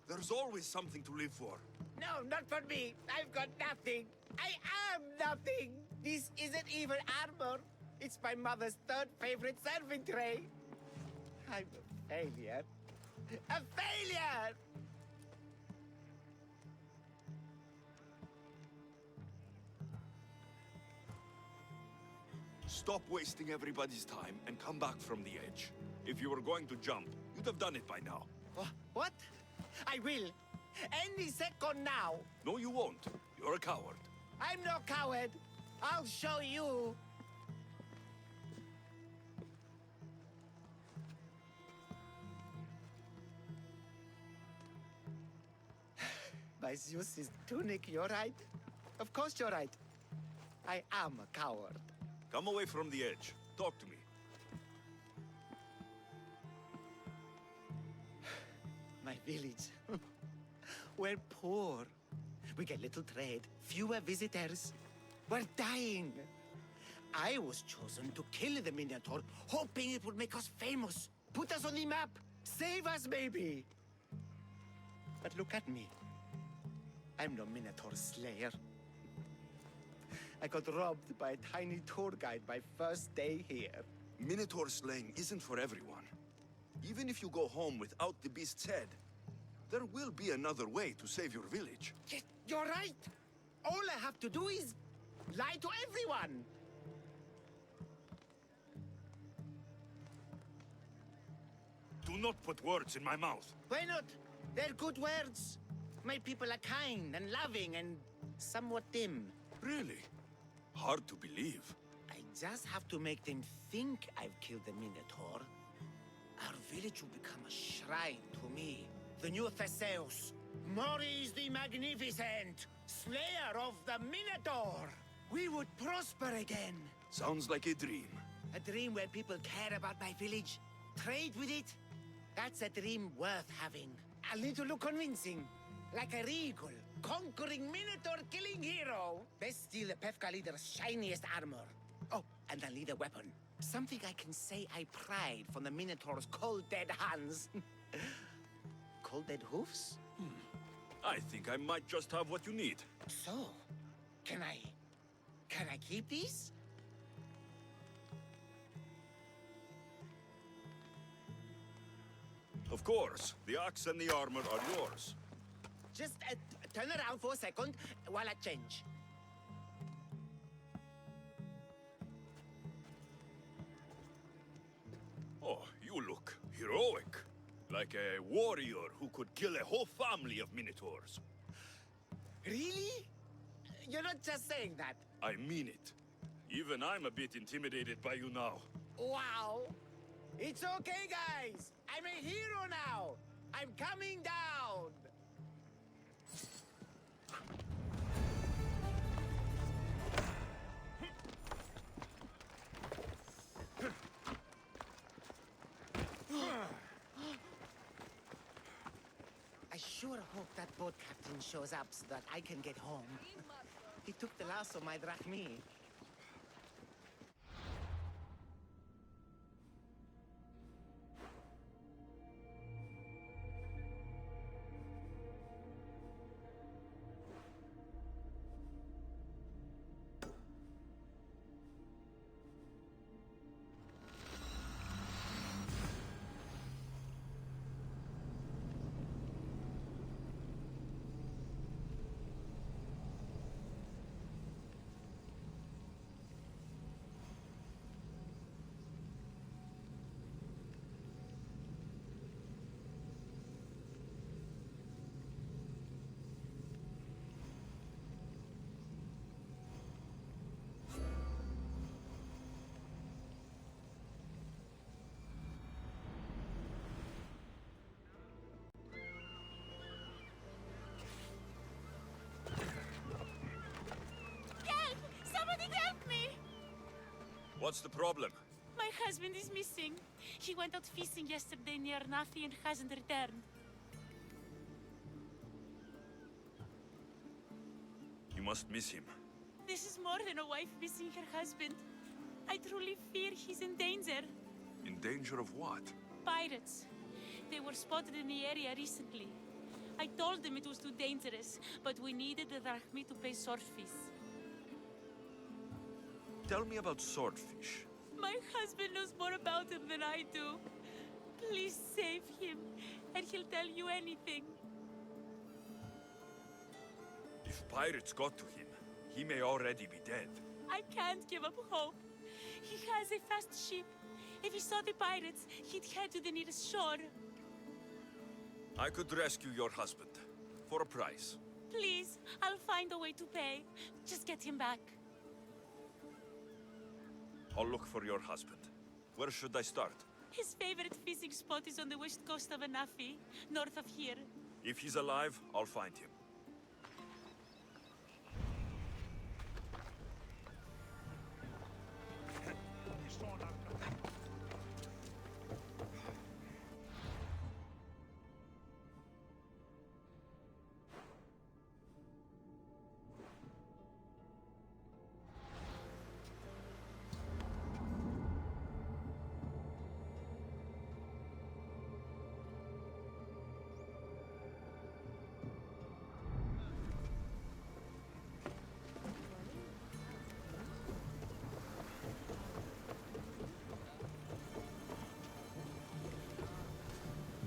There's always something to live for. No, not for me. I've got nothing. I am nothing. This isn't even armor. It's my mother's third favorite serving tray. I'm a failure. A failure! Stop wasting everybody's time and come back from the edge. If you were going to jump, you'd have done it by now. What? I will. Any second now. No, you won't. You're a coward. I'm no coward. I'll show you. By Zeus's tunic, you're right. Of course you're right. I am a coward. Come away from the edge. Talk to me. My village. We're poor. We get little trade, fewer visitors. We're dying. I was chosen to kill the Minotaur, hoping it would make us famous, put us on the map, save us maybe. But look at me. I'm no Minotaur slayer. I got robbed by a tiny tour guide my first day here. Minotaur slaying isn't for everyone. Even if you go home without the beast's head, there will be another way to save your village. You're right. All I have to do is lie to everyone. Do not put words in my mouth. Why not? They're good words. My people are kind and loving and somewhat dim. Really? Hard to believe. I just have to make them think I've killed the Minotaur. Our village will become a shrine to me, the new Theseus, Maurice the Magnificent, slayer of the Minotaur. We would prosper again. Sounds like a dream. A dream where people care about my village, trade with it. That's a dream worth having. I'll need to look convincing. Like a regal, conquering Minotaur-killing hero. Best steal the Pefka leader's shiniest armor. Oh, and I'll need a weapon. Something I can say I pried from the Minotaur's cold dead hands. Cold dead hoofs? I think I might just have what you need. So, can I keep these? Of course, the axe and the armor are yours. Just turn around for a second while I change. Oh, you look heroic. Like a warrior who could kill a whole family of Minotaurs. Really? You're not just saying that. I mean it. Even I'm a bit intimidated by you now. Wow. It's okay, guys. I'm a hero now. I'm coming down. I sure hope that boat captain shows up so that I can get home. He took the last of my drachmi. What's the problem? My husband is missing. He went out fishing yesterday near Nafi and hasn't returned. You must miss him. This is more than a wife missing her husband. I truly fear he's in danger. In danger of what? Pirates. They were spotted in the area recently. I told them it was too dangerous, but we needed the drachmi to pay swordfish. Tell me about swordfish. My husband knows more about him than I do. Please save him, and he'll tell you anything. If pirates got to him, he may already be dead. I can't give up hope. He has a fast ship. If he saw the pirates, he'd head to the nearest shore. I could rescue your husband. For a price. Please, I'll find a way to pay. Just get him back. I'll look for your husband. Where should I start? His favorite fishing spot is on the west coast of Anafi, north of here. If he's alive, I'll find him.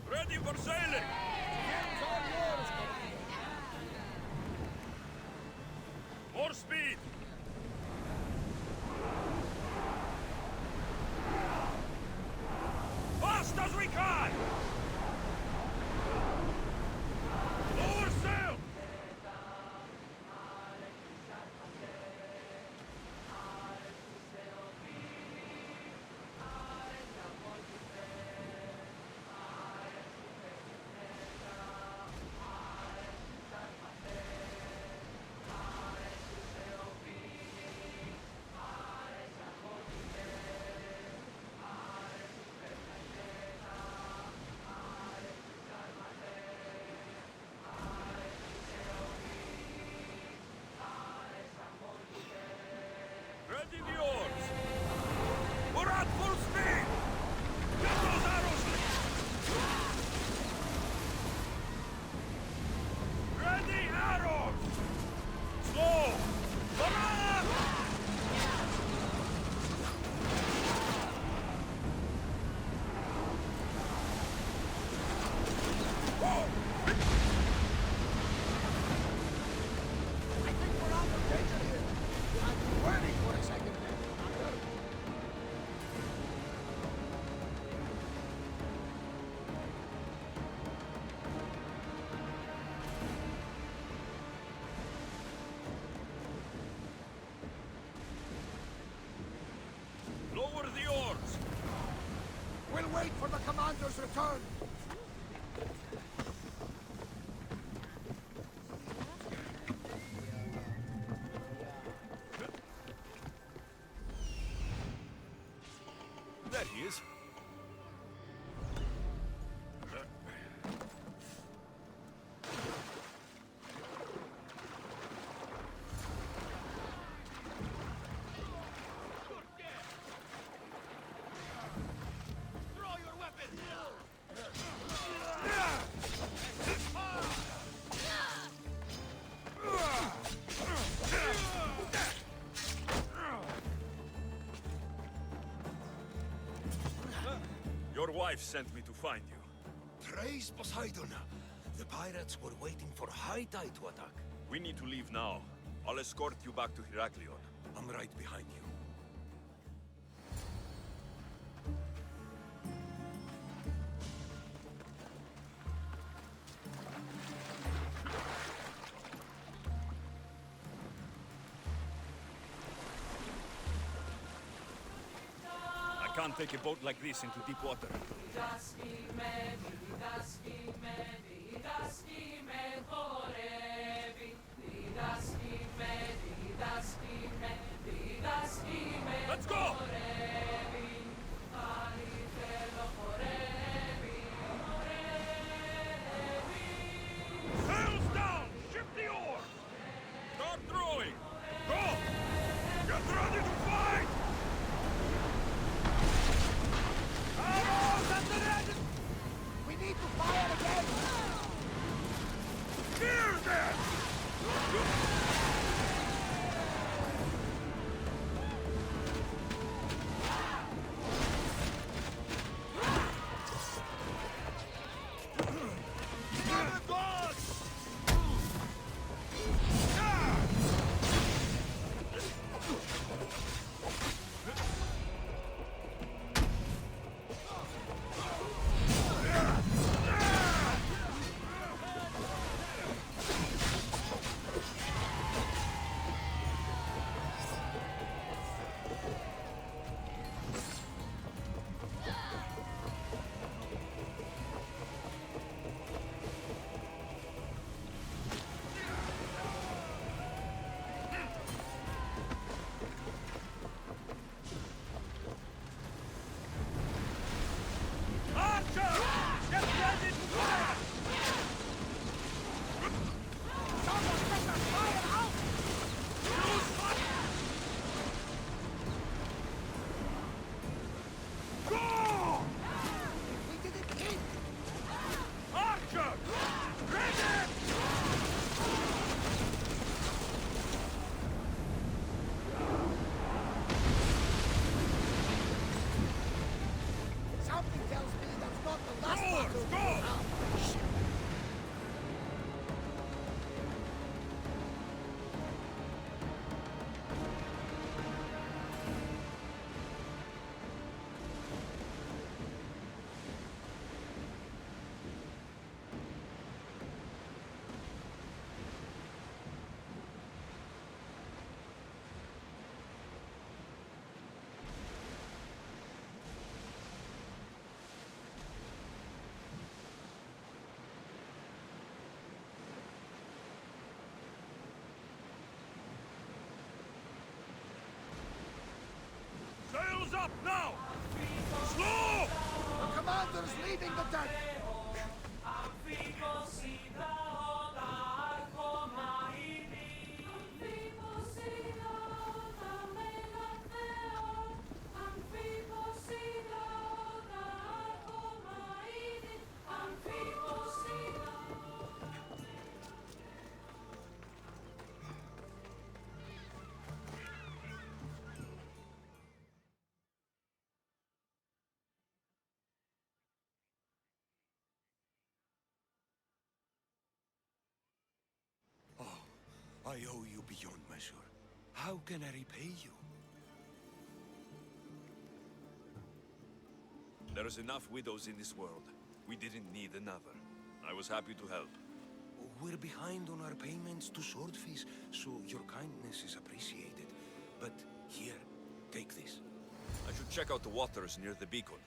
Ready for sailing! More speed! Fast as we can! Lower sail! commander's return! There he is. Your wife sent me to find you. Praise Poseidon! The pirates were waiting for high tide to attack. We need to leave now. I'll escort you back to Heraklion. I'm right behind you. I can't take a boat like this into deep water. Let's go! Sails down! Ship the oar! Start throwing! Go! Get ready to fight! Arrows at the ready! We need to fire again! Near them! Something tells me that's not the last battle. Sails up now! Slow! The commander's leaving the deck! I owe you beyond measure. How can I repay you? There is enough widows in this world. We didn't need another. I was happy to help. We're behind on our payments to Swordfish, so your kindness is appreciated. But here, take this. I should check out the waters near the beacon.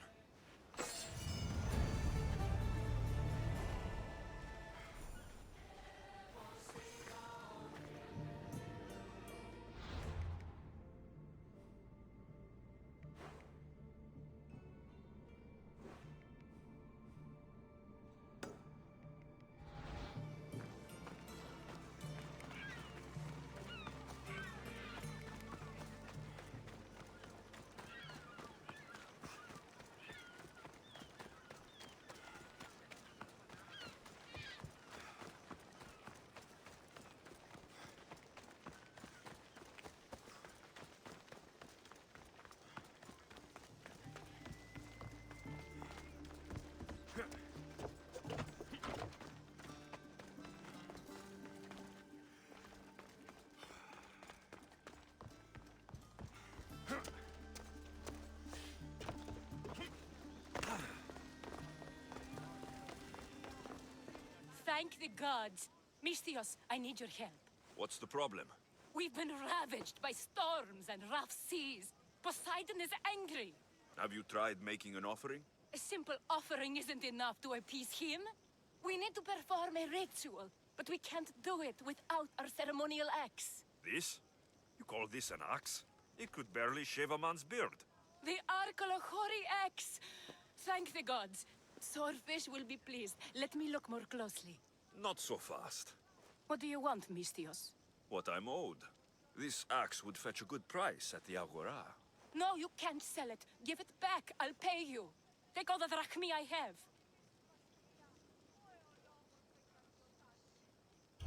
Thank the gods. Misthios, I need your help. What's the problem? We've been ravaged by storms and rough seas. Poseidon is angry. Have you tried making an offering? A simple offering isn't enough to appease him. We need to perform a ritual, but we can't do it without our ceremonial axe. This? You call this an axe? It could barely shave a man's beard. The Arkeolochori axe! Thank the gods. Swordfish will be pleased. Let me look more closely. Not so fast. What do you want, Misthios? What I'm owed. This axe would fetch a good price at the Agora. No, you can't sell it. Give it back. I'll pay you. Take all the drachmi I have.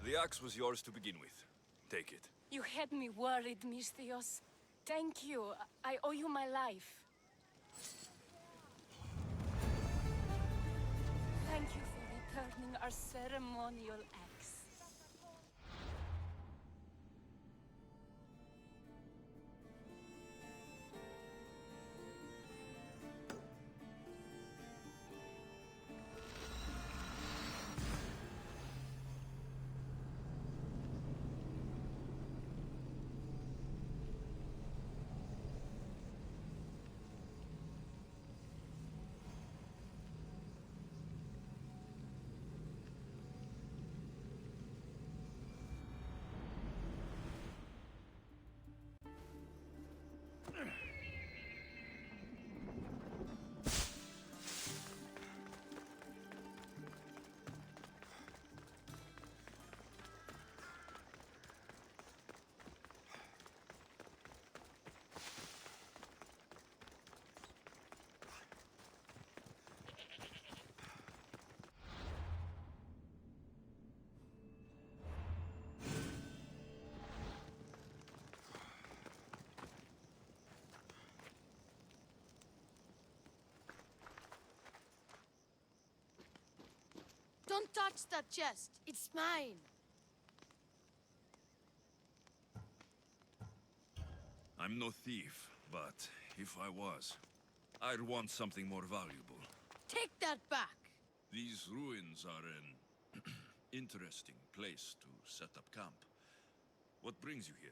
The axe was yours to begin with. Take it. You had me worried, Misthios. Thank you. I owe you my life. Thank you for returning our ceremonial axe. Don't touch that chest. It's mine. I'm no thief, but if I was, I'd want something more valuable. Take that back. These ruins are an interesting place to set up camp. What brings you here?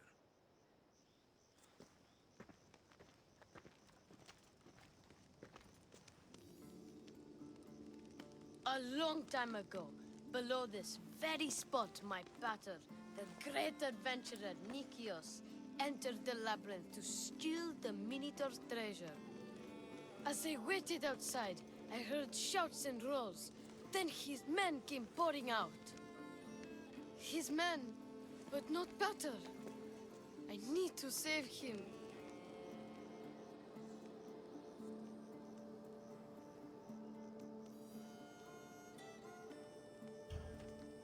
A long time ago, below this very spot, my pater, the great adventurer Nikios, entered the labyrinth to steal the Minotaur's treasure. As I waited outside, I heard shouts and roars. Then his men came pouring out. His men, but not pater. I need to save him.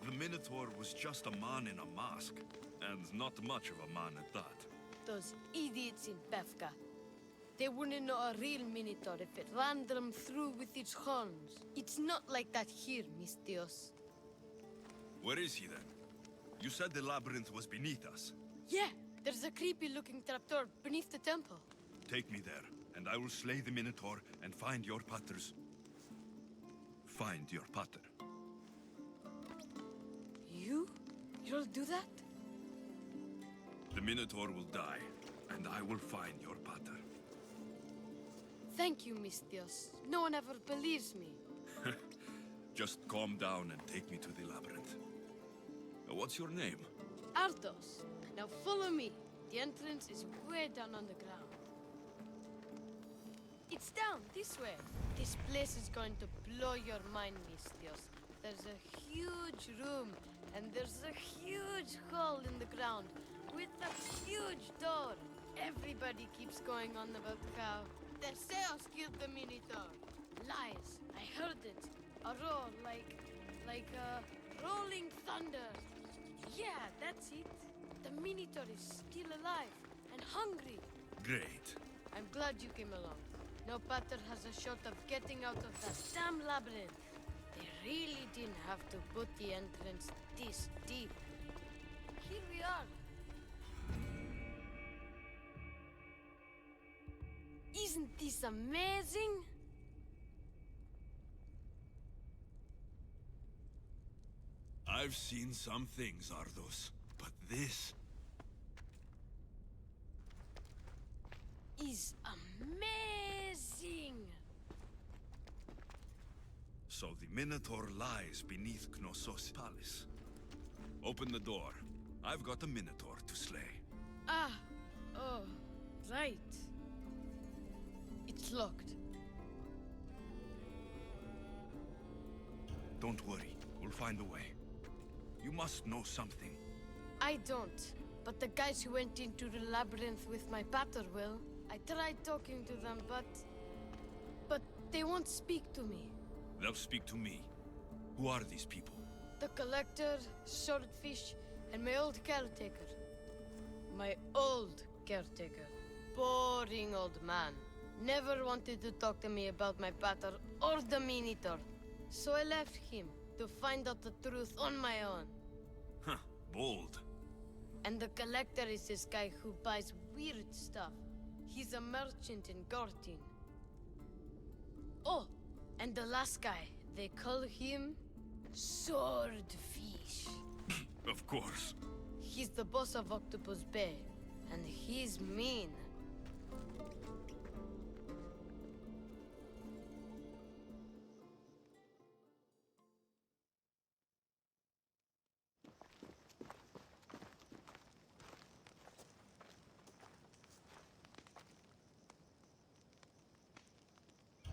The Minotaur was just a man in a mask, and not much of a man at that. Those idiots in Befka. They wouldn't know a real Minotaur if it ran them through with its horns. It's not like that here, Misthios. Where is he then? You said the labyrinth was beneath us. Yeah, there's a creepy-looking trapdoor beneath the temple. Take me there, and I will slay the Minotaur and find your paters. Find your pater. You'll do that? The Minotaur will die, and I will find your pater. Thank you, Misthios. No one ever believes me. Just calm down and take me to the labyrinth. What's your name? Ardos. Now follow me. The entrance is way down on the ground. It's down, this way. This place is going to blow your mind, Misthios. There's a huge room, and there's a huge hole in the ground, with a huge door. Everybody keeps going on about how Theseus killed the Minotaur. Lies. I heard it. A roar like rolling thunder. Yeah, that's it. The Minotaur is still alive and hungry. Great. I'm glad you came along. No pater has a shot of getting out of that damn labyrinth. They really didn't have to put the entrance this deep. Here we are. Isn't this amazing? I've seen some things, Ardos, but this... Is amazing! So the Minotaur lies beneath Knossos' palace. Open the door. I've got a Minotaur to slay. Ah, oh, right. It's locked. Don't worry, we'll find a way. You must know something. I don't, but the guys who went into the labyrinth with my pater will. I tried talking to them, but they won't speak to me. They'll speak to me. Who are these people? The collector, swordfish, and my old caretaker. My old caretaker. Boring old man. Never wanted to talk to me about my pater or the Minotaur. So I left him to find out the truth on my own. Huh, bold. And the collector is this guy who buys weird stuff. He's a merchant in Gortin. Oh, and the last guy, they call him Swordfish. Of course. He's the boss of Octopus Bay, and he's mean.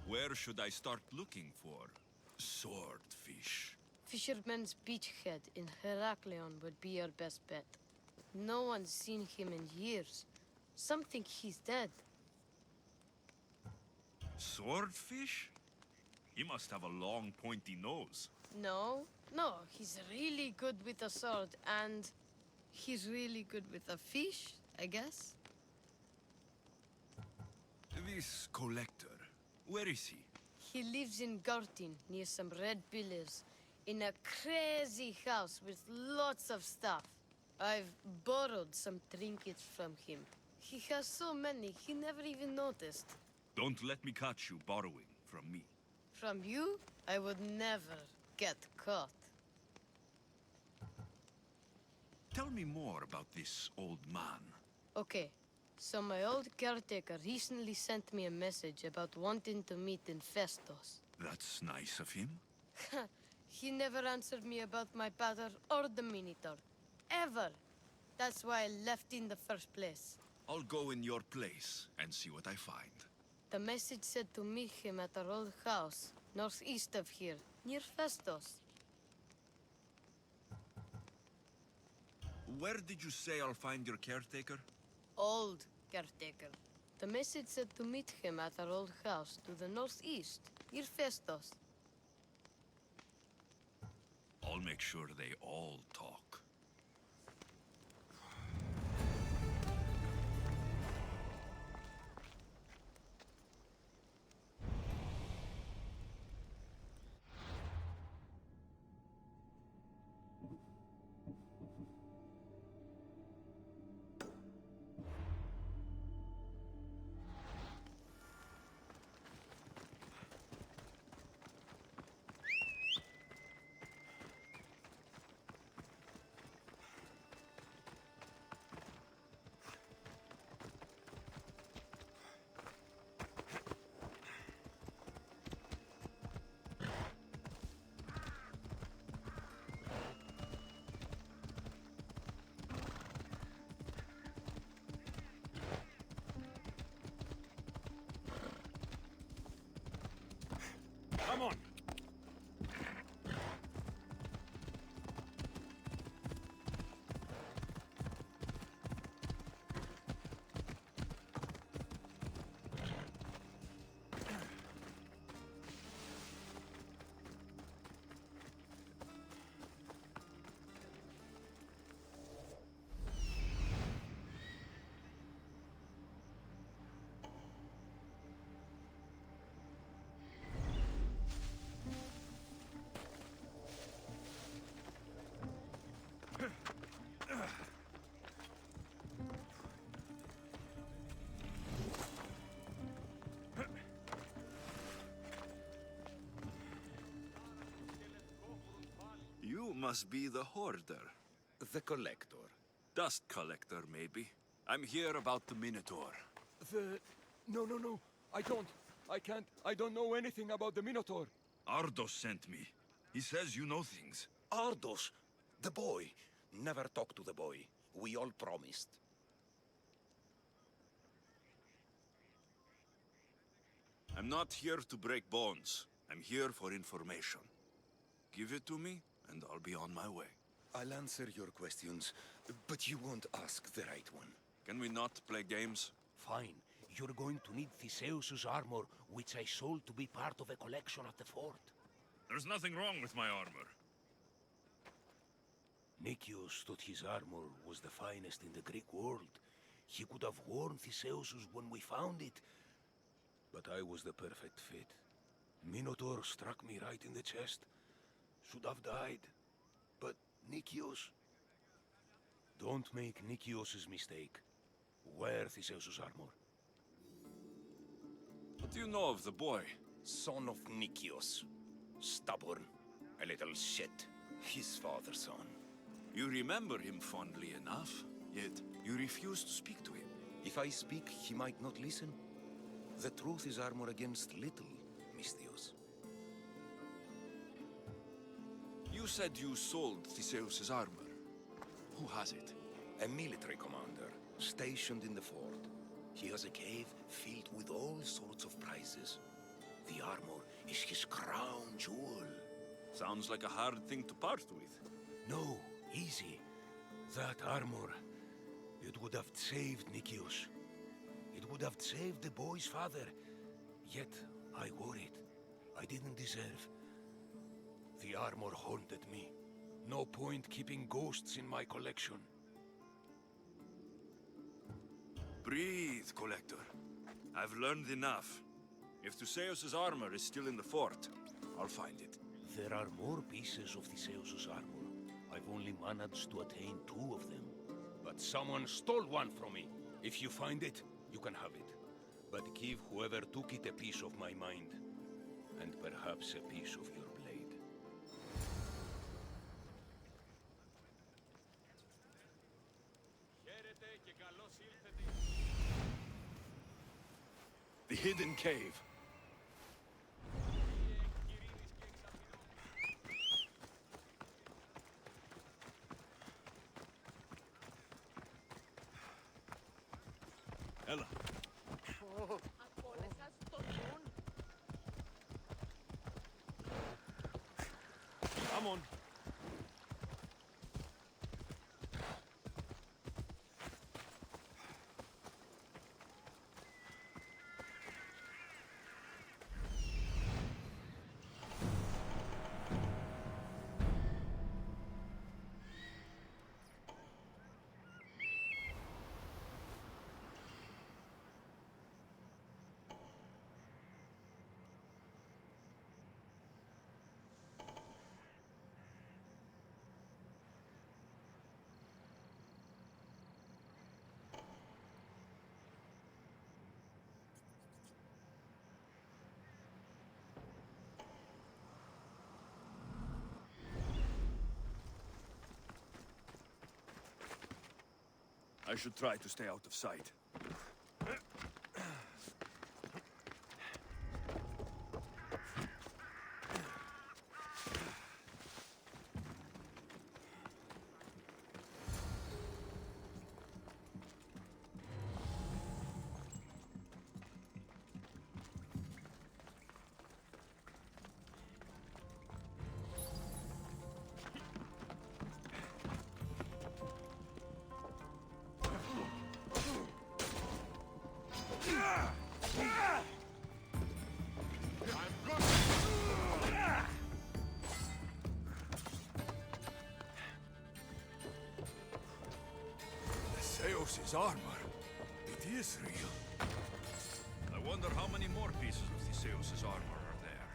Where should I start looking for swordfish? Fisherman's Beachhead in Heraklion would be your best bet. No one's seen him in years. Some think he's dead. Swordfish? He must have a long, pointy nose. No, he's really good with a sword, and he's really good with a fish, I guess. This collector, where is he? He lives in Gortin, near some red pillars, in a crazy house with lots of stuff. I've borrowed some trinkets from him. He has so many, he never even noticed. Don't let me catch you borrowing from me. From you, I would never get caught. Tell me more about this old man. Okay, so my old caretaker recently sent me a message about wanting to meet in Festos. That's nice of him. He never answered me about my pater or the Minotaur. Ever. That's why I left in the first place. I'll go in your place and see what I find. The message said to meet him at our old house, northeast of here, near Festos. Where did you say I'll find your caretaker? Old caretaker. The message said to meet him at our old house to the northeast, near Festos. I'll make sure they all talk. must be the hoarder. The collector. Dust collector, maybe. I'm here about the Minotaur. No. I can't. I don't know anything about the Minotaur. Ardos sent me. He says you know things. Ardos, the boy. Never talk to the boy. We all promised. I'm not here to break bones. I'm here for information. Give it to me, and I'll be on my way. I'll answer your questions, but you won't ask the right one. Can we not play games? Fine. You're going to need Theseus's armor, which I sold to be part of a collection at the fort. There's nothing wrong with my armor. Nicias thought his armor was the finest in the Greek world. He could have worn Theseus's when we found it, but I was the perfect fit. Minotaur struck me right in the chest. Should have died. But Nicias... Don't make Nicias's mistake. Wear Theseus's armor. What do you know of the boy? Son of Nicias. Stubborn. A little shit. His father's son. You remember him fondly enough, yet you refuse to speak to him. If I speak, he might not listen. The truth is armor against little, Misthios. You said you sold Theseus's armor. Who has it? A military commander, stationed in the fort. He has a cave filled with all sorts of prizes. The armor is his crown jewel. Sounds like a hard thing to part with. No, easy. That armor, it would have saved Nicias. It would have saved the boy's father. Yet, I wore it. I didn't deserve. The armor haunted me. No point keeping ghosts in my collection. Breathe, Collector. I've learned enough. If Theseus's armor is still in the fort, I'll find it. There are more pieces of Theseus's armor. I've only managed to attain 2 of them. But someone stole one from me. If you find it, you can have it. But give whoever took it a piece of my mind. And perhaps a piece of your blade. The hidden cave. Ella. Come on. I should try to stay out of sight. Theseus's armor. It is real. I wonder how many more pieces of Theseus's armor are there.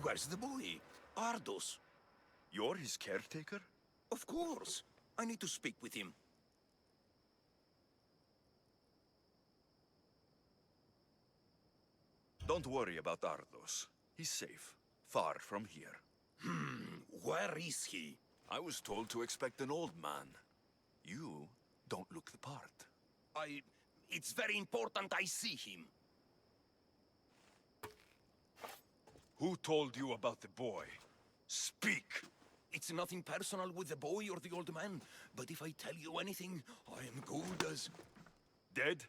Where's the boy? Ardos. You're his caretaker? Of course. I need to speak with him. Don't worry about Ardos. He's safe. Far from here. Where is he? I was told to expect an old man. You don't look the part. It's very important I see him. Who told you about the boy? Speak! It's nothing personal with the boy or the old man, but if I tell you anything, I am good as... Dead?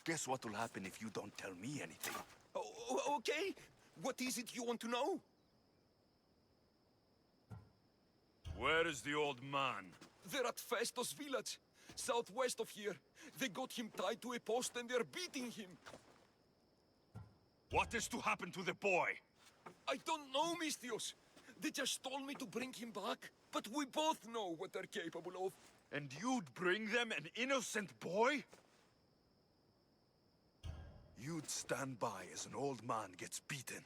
Guess what will happen if you don't tell me anything? Okay. What is it you want to know? Where is the old man? They're at Festos village, southwest of here. They got him tied to a post and they're beating him. What is to happen to the boy? I don't know, Mistios. They just told me to bring him back, but we both know what they're capable of. And you'd bring them an innocent boy? You'd stand by as an old man gets beaten.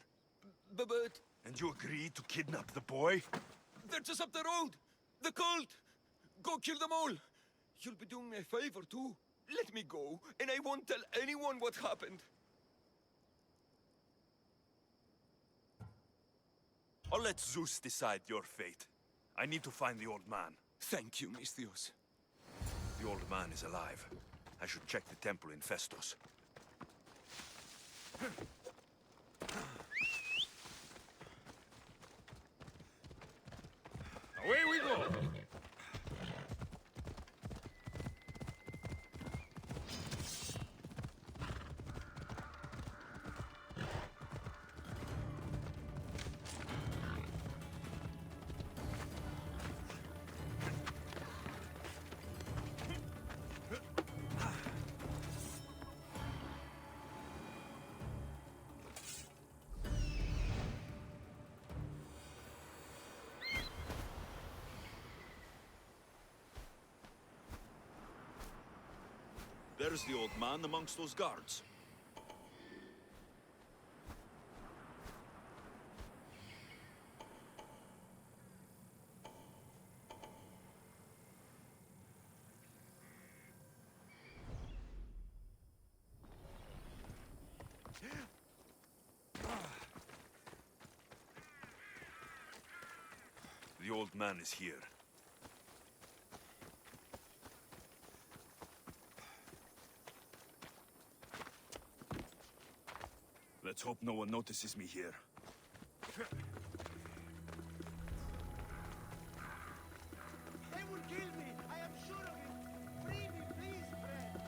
But... And you agreed to kidnap the boy? They're just up the road! The cult! Go kill them all! You'll be doing me a favor, too. Let me go, and I won't tell anyone what happened. I'll let Zeus decide your fate. I need to find the old man. Thank you, Mistios. The old man is alive. I should check the temple in Festos. Away we go! There's the old man amongst those guards. The old man is here. Let's hope no one notices me here. They will kill me! I am sure of it! Free me, please, friend!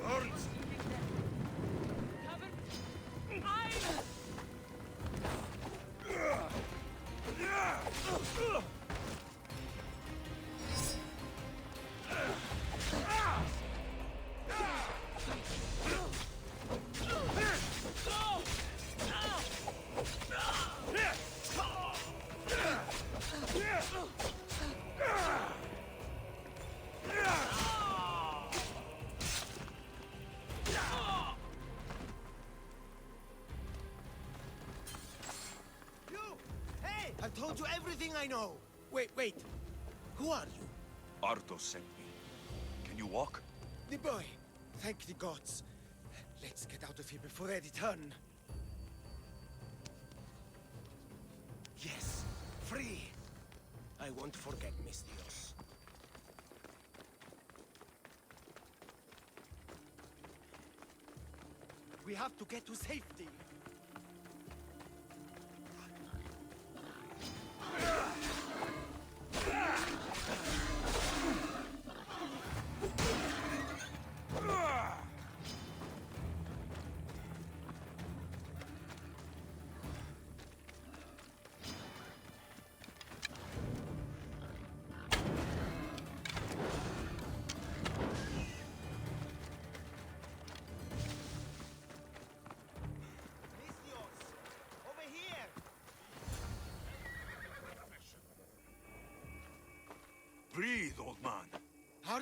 Burns! Cover. You! Hey! I've told you everything I know! Wait. Who are you? Artos sent me. Can you walk? The boy. Thank the gods. Let's get out of here before they return. Yes, free. I won't forget, Mistios. We have to get to safety.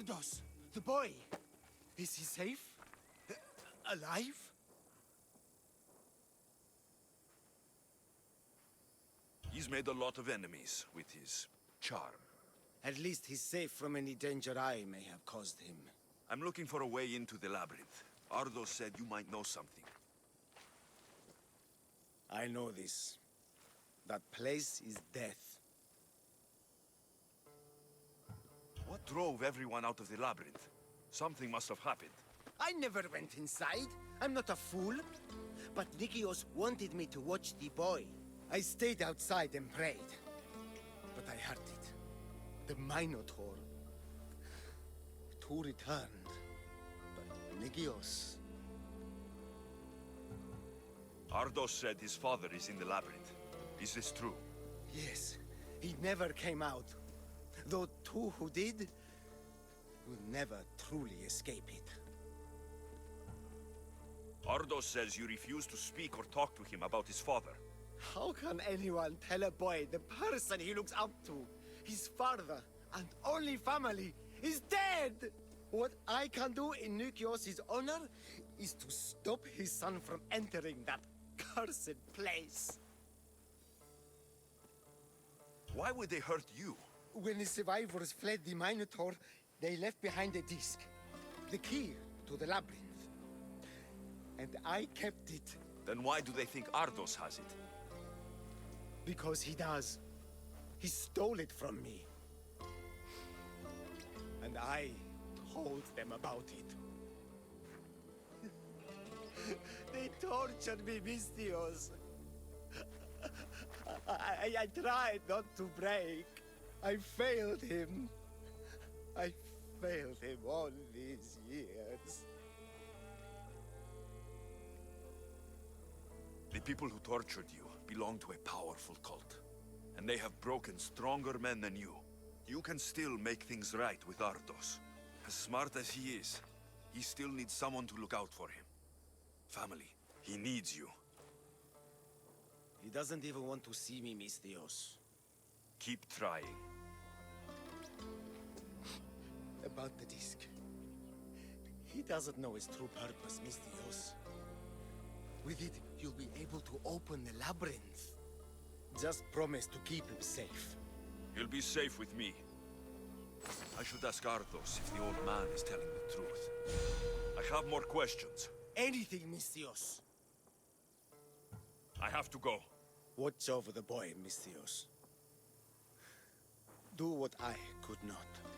Ardos, the boy. Is he safe? Alive? He's made a lot of enemies with his charm. At least he's safe from any danger I may have caused him. I'm looking for a way into the labyrinth. Ardos said you might know something. I know this. That place is death. What drove everyone out of the labyrinth? Something must have happened. I never went inside. I'm not a fool. But Nikios wanted me to watch the boy. I stayed outside and prayed. But I heard it. The Minotaur. Two returned. But Nikios... Ardos said his father is in the labyrinth. Is this true? Yes. He never came out. Though two who did... will never truly escape it. Ardos says you refuse to speak or talk to him about his father. How can anyone tell a boy the person he looks up to, his father and only family, is dead? What I can do in Nikios' honor is to stop his son from entering that cursed place. Why would they hurt you? When the survivors fled the Minotaur, they left behind a disc, the key to the labyrinth. And I kept it. Then why do they think Ardos has it? Because he does. He stole it from me. And I told them about it. They tortured me, Mystios. I tried not to break. I failed him. I failed him all these years. The people who tortured you belong to a powerful cult. And they have broken stronger men than you. You can still make things right with Ardos. As smart as he is, he still needs someone to look out for him. Family. He needs you. He doesn't even want to see me, Mystios. Keep trying. About the disc. He doesn't know its true purpose, Mystios. With it, you'll be able to open the labyrinth. Just promise to keep him safe. You'll be safe with me. I should ask Ardos if the old man is telling the truth. I have more questions. Anything, Mystios. I have to go. Watch over the boy, Mystios. Do what I could not.